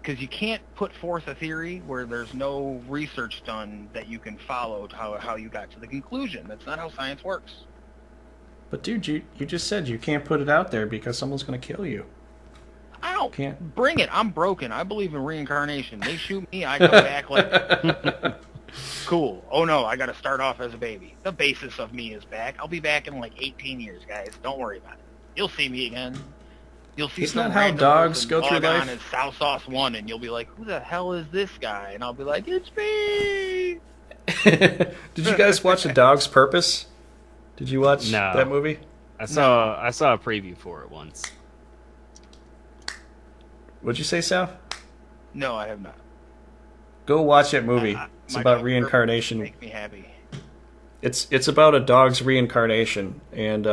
because you can't put forth a theory where there's no research done that you can follow to how you got to the conclusion. That's not how science works. But dude, you just said you can't put it out there because someone's going to kill you. I don't. Bring it. I'm broken. I believe in reincarnation. They shoot me, I come back like, cool. Oh no, I got to start off as a baby. The basis of me is back. I'll be back in like 18 years, guys. Don't worry about it. You'll see me again. You'll see. Isn't that how dogs go through life? On as Sowsauce 1, and you'll be like, "Who the hell is this guy?" And I'll be like, "It's me." Did you guys watch A Dog's Purpose? Did you watch that movie? I saw a preview for it once. What'd you say, Sal? No, I have not. Go watch that movie. It's about reincarnation. Make me happy. It's about a dog's reincarnation, and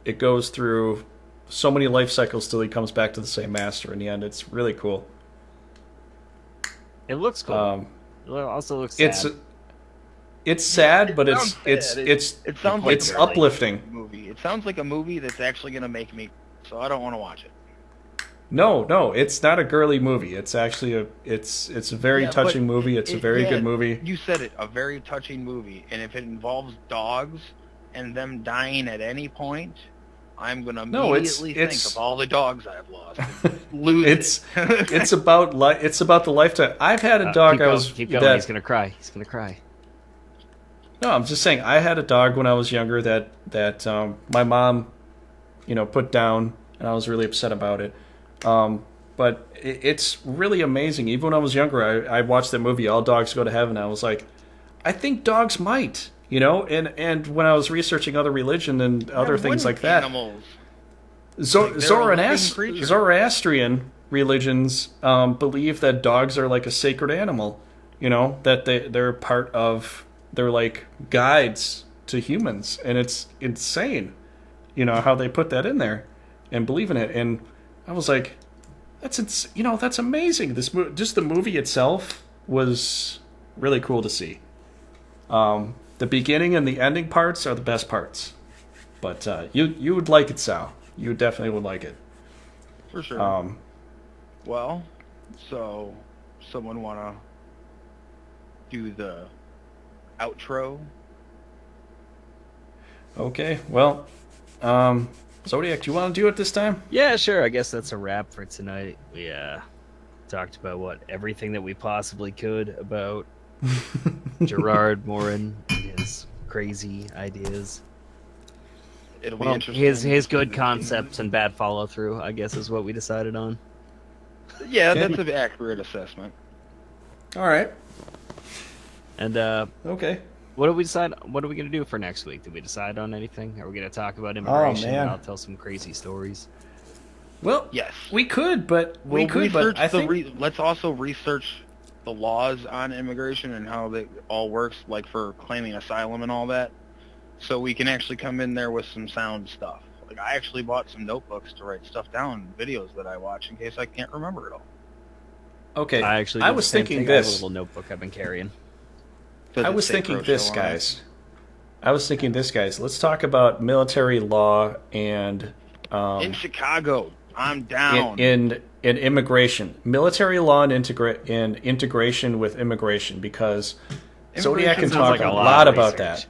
it goes through so many life cycles till he comes back to the same master in the end. It's really cool. It looks cool. It also looks sad. It's sad, but it's uplifting. Movie. It sounds like a movie that's actually going to make me, so I don't want to watch it. No, it's not a girly movie. It's actually it's a very touching movie. It's a very good movie. You said it, a very touching movie. And if it involves dogs and them dying at any point, I'm gonna immediately think of all the dogs I've lost. It's about the lifetime. I've had a dog. Keep going. He's gonna cry. He's gonna cry. No, I'm just saying. I had a dog when I was younger that my mom, put down, and I was really upset about it. But it's really amazing. Even when I was younger, I watched that movie, All Dogs Go to Heaven. I was like, I think dogs might, and when I was researching other religion and other things like that, animals. Zoroastrian religions believe that dogs are like a sacred animal, You know, that they're part of, they're like guides to humans, and it's insane, you know, how they put that in there and believe in it. And I was like, that's amazing. Just the movie itself was really cool to see. The beginning and the ending parts are the best parts, but you would like it, Sal. You definitely would like it. For sure. Well, so someone want to do the outro? Okay, well, Zodiac, do you want to do it this time? Yeah, sure. I guess that's a wrap for tonight. We talked about everything that we possibly could about Gerard Morin and his crazy ideas. It'll be interesting. His good concepts and bad follow through, I guess, is what we decided on. Yeah, that's an accurate assessment. All right. And okay. What did we decide? What are we going to do for next week? Did we decide on anything? Are we going to talk about immigration? Oh, man. I'll tell some crazy stories. Well, yes, we could, but I think let's also research the laws on immigration and how it all works, like for claiming asylum and all that, so we can actually come in there with some sound stuff. Like, I actually bought some notebooks to write stuff down, videos that I watch, in case I can't remember it all. Okay, I was thinking this. I have a little notebook I've been carrying. I was thinking this, guys. Let's talk about military law and in Chicago. I'm down. In immigration, military law and integration with immigration, because Zodiac can talk a lot about that.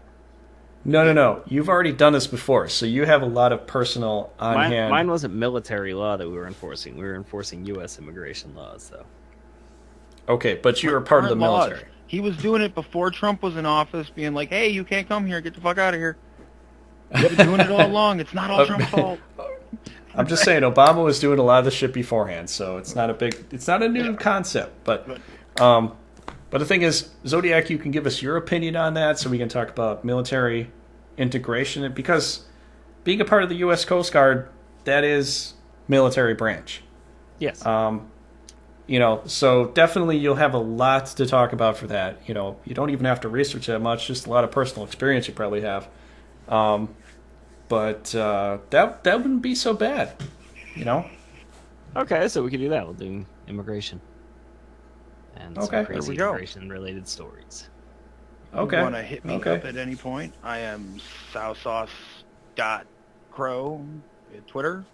No. You've already done this before, so you have a lot of personal on-hand. Mine wasn't military law that we were enforcing. We were enforcing U.S. immigration laws, though. Okay, but you were part of the military. He was doing it before Trump was in office, being like, hey, you can't come here. Get the fuck out of here. You've been doing it all along. It's not all Trump's fault. I'm just saying, Obama was doing a lot of the shit beforehand, so it's not a new concept. But the thing is, Zodiac, you can give us your opinion on that, so we can talk about military integration, because being a part of the U.S. Coast Guard, that is military branch. Yes. You know, so definitely you'll have a lot to talk about for that. You know, you don't even have to research that much; just a lot of personal experience you probably have. But that wouldn't be so bad, you know. Okay, so we can do that. We'll do immigration and some crazy immigration-related stories. Okay. If you want to hit me up at any point, I am Sowsauce.crow at Twitter,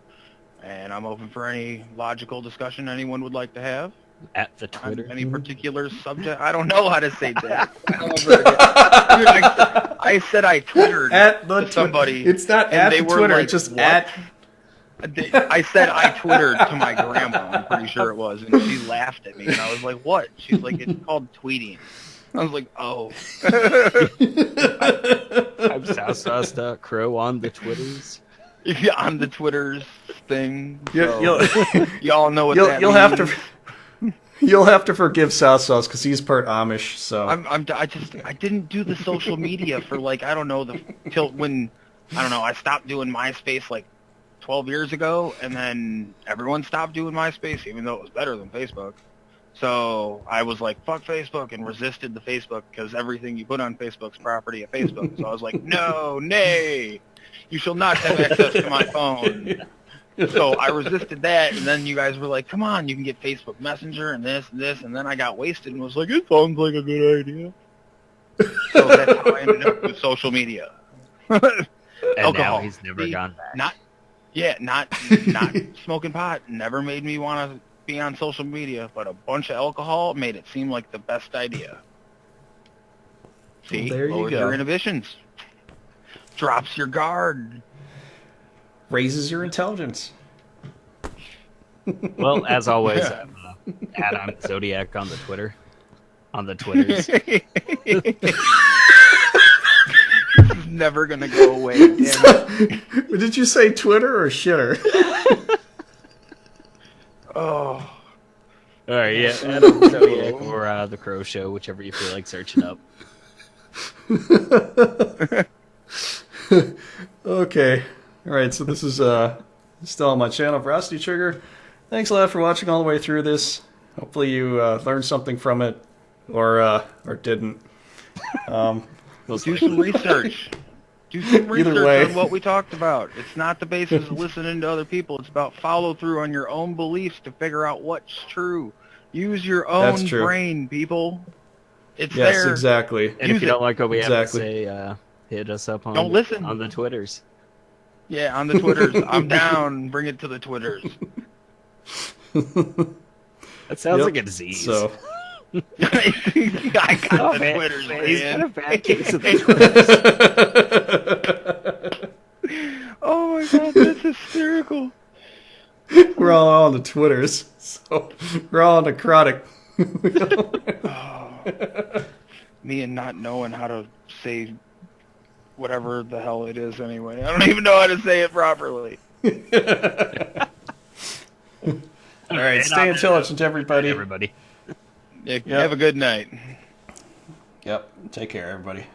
and I'm open for any logical discussion anyone would like to have. At the Twitter? On any particular subject. I don't know how to say that. I said I Twittered at the somebody. It's not at the Twitter, like, it's just what? at... I said I Twittered to my grandma, I'm pretty sure it was, and she laughed at me, and I was like, what? She's like, it's called tweeting. I was like, oh. I'm Sowsauce.crow on the Twitters. Yeah, on the Twitters thing. So y'all know what that means. You'll have to forgive Sowsauce because he's part Amish. So I didn't do the social media for till when I stopped doing MySpace like 12 years ago, and then everyone stopped doing MySpace, even though it was better than Facebook. So I was like, fuck Facebook, and resisted the Facebook, because everything you put on Facebook's property of Facebook. So I was like, no, nay, you shall not have access to my phone. So I resisted that, and then you guys were like, come on, you can get Facebook Messenger and this, and then I got wasted and was like, it sounds like a good idea. So that's how I ended up with social media. And alcohol. Now he's never gone back. Not smoking pot never made me want to be on social media, but a bunch of alcohol made it seem like the best idea. See, well, there you lowers go. your inhibitions, drops your guard, raises your intelligence. Well, as always, add on Zodiac on the Twitter. On the Twitters. This is never going to go away. Did you say Twitter or shitter? Oh. All right, yeah. Add on Zodiac or The Crow Show, whichever you feel like searching up. Okay. All right, so this is still on my channel, VeracityTrigger. Thanks a lot for watching all the way through this. Hopefully you learned something from it. or didn't. Do some research. Do some research on what we talked about. It's not the basis of listening to other people. It's about follow through on your own beliefs to figure out what's true. Use your own brain, people. It's there. Yes, exactly. And if you don't like what we have to say, hit us up on the Twitters. Yeah, on the Twitters. I'm down. Bring it to the Twitters. That sounds like a disease. So. I got the Twitters, man. He's got a bad case of the Twitters. Oh my god, that's hysterical. We're all on the Twitters, so we're all necrotic. Me and not knowing how to say whatever the hell it is anyway. I don't even know how to say it properly. All right, stay intelligent, everybody. Yeah, have a good night. Yep, take care, everybody.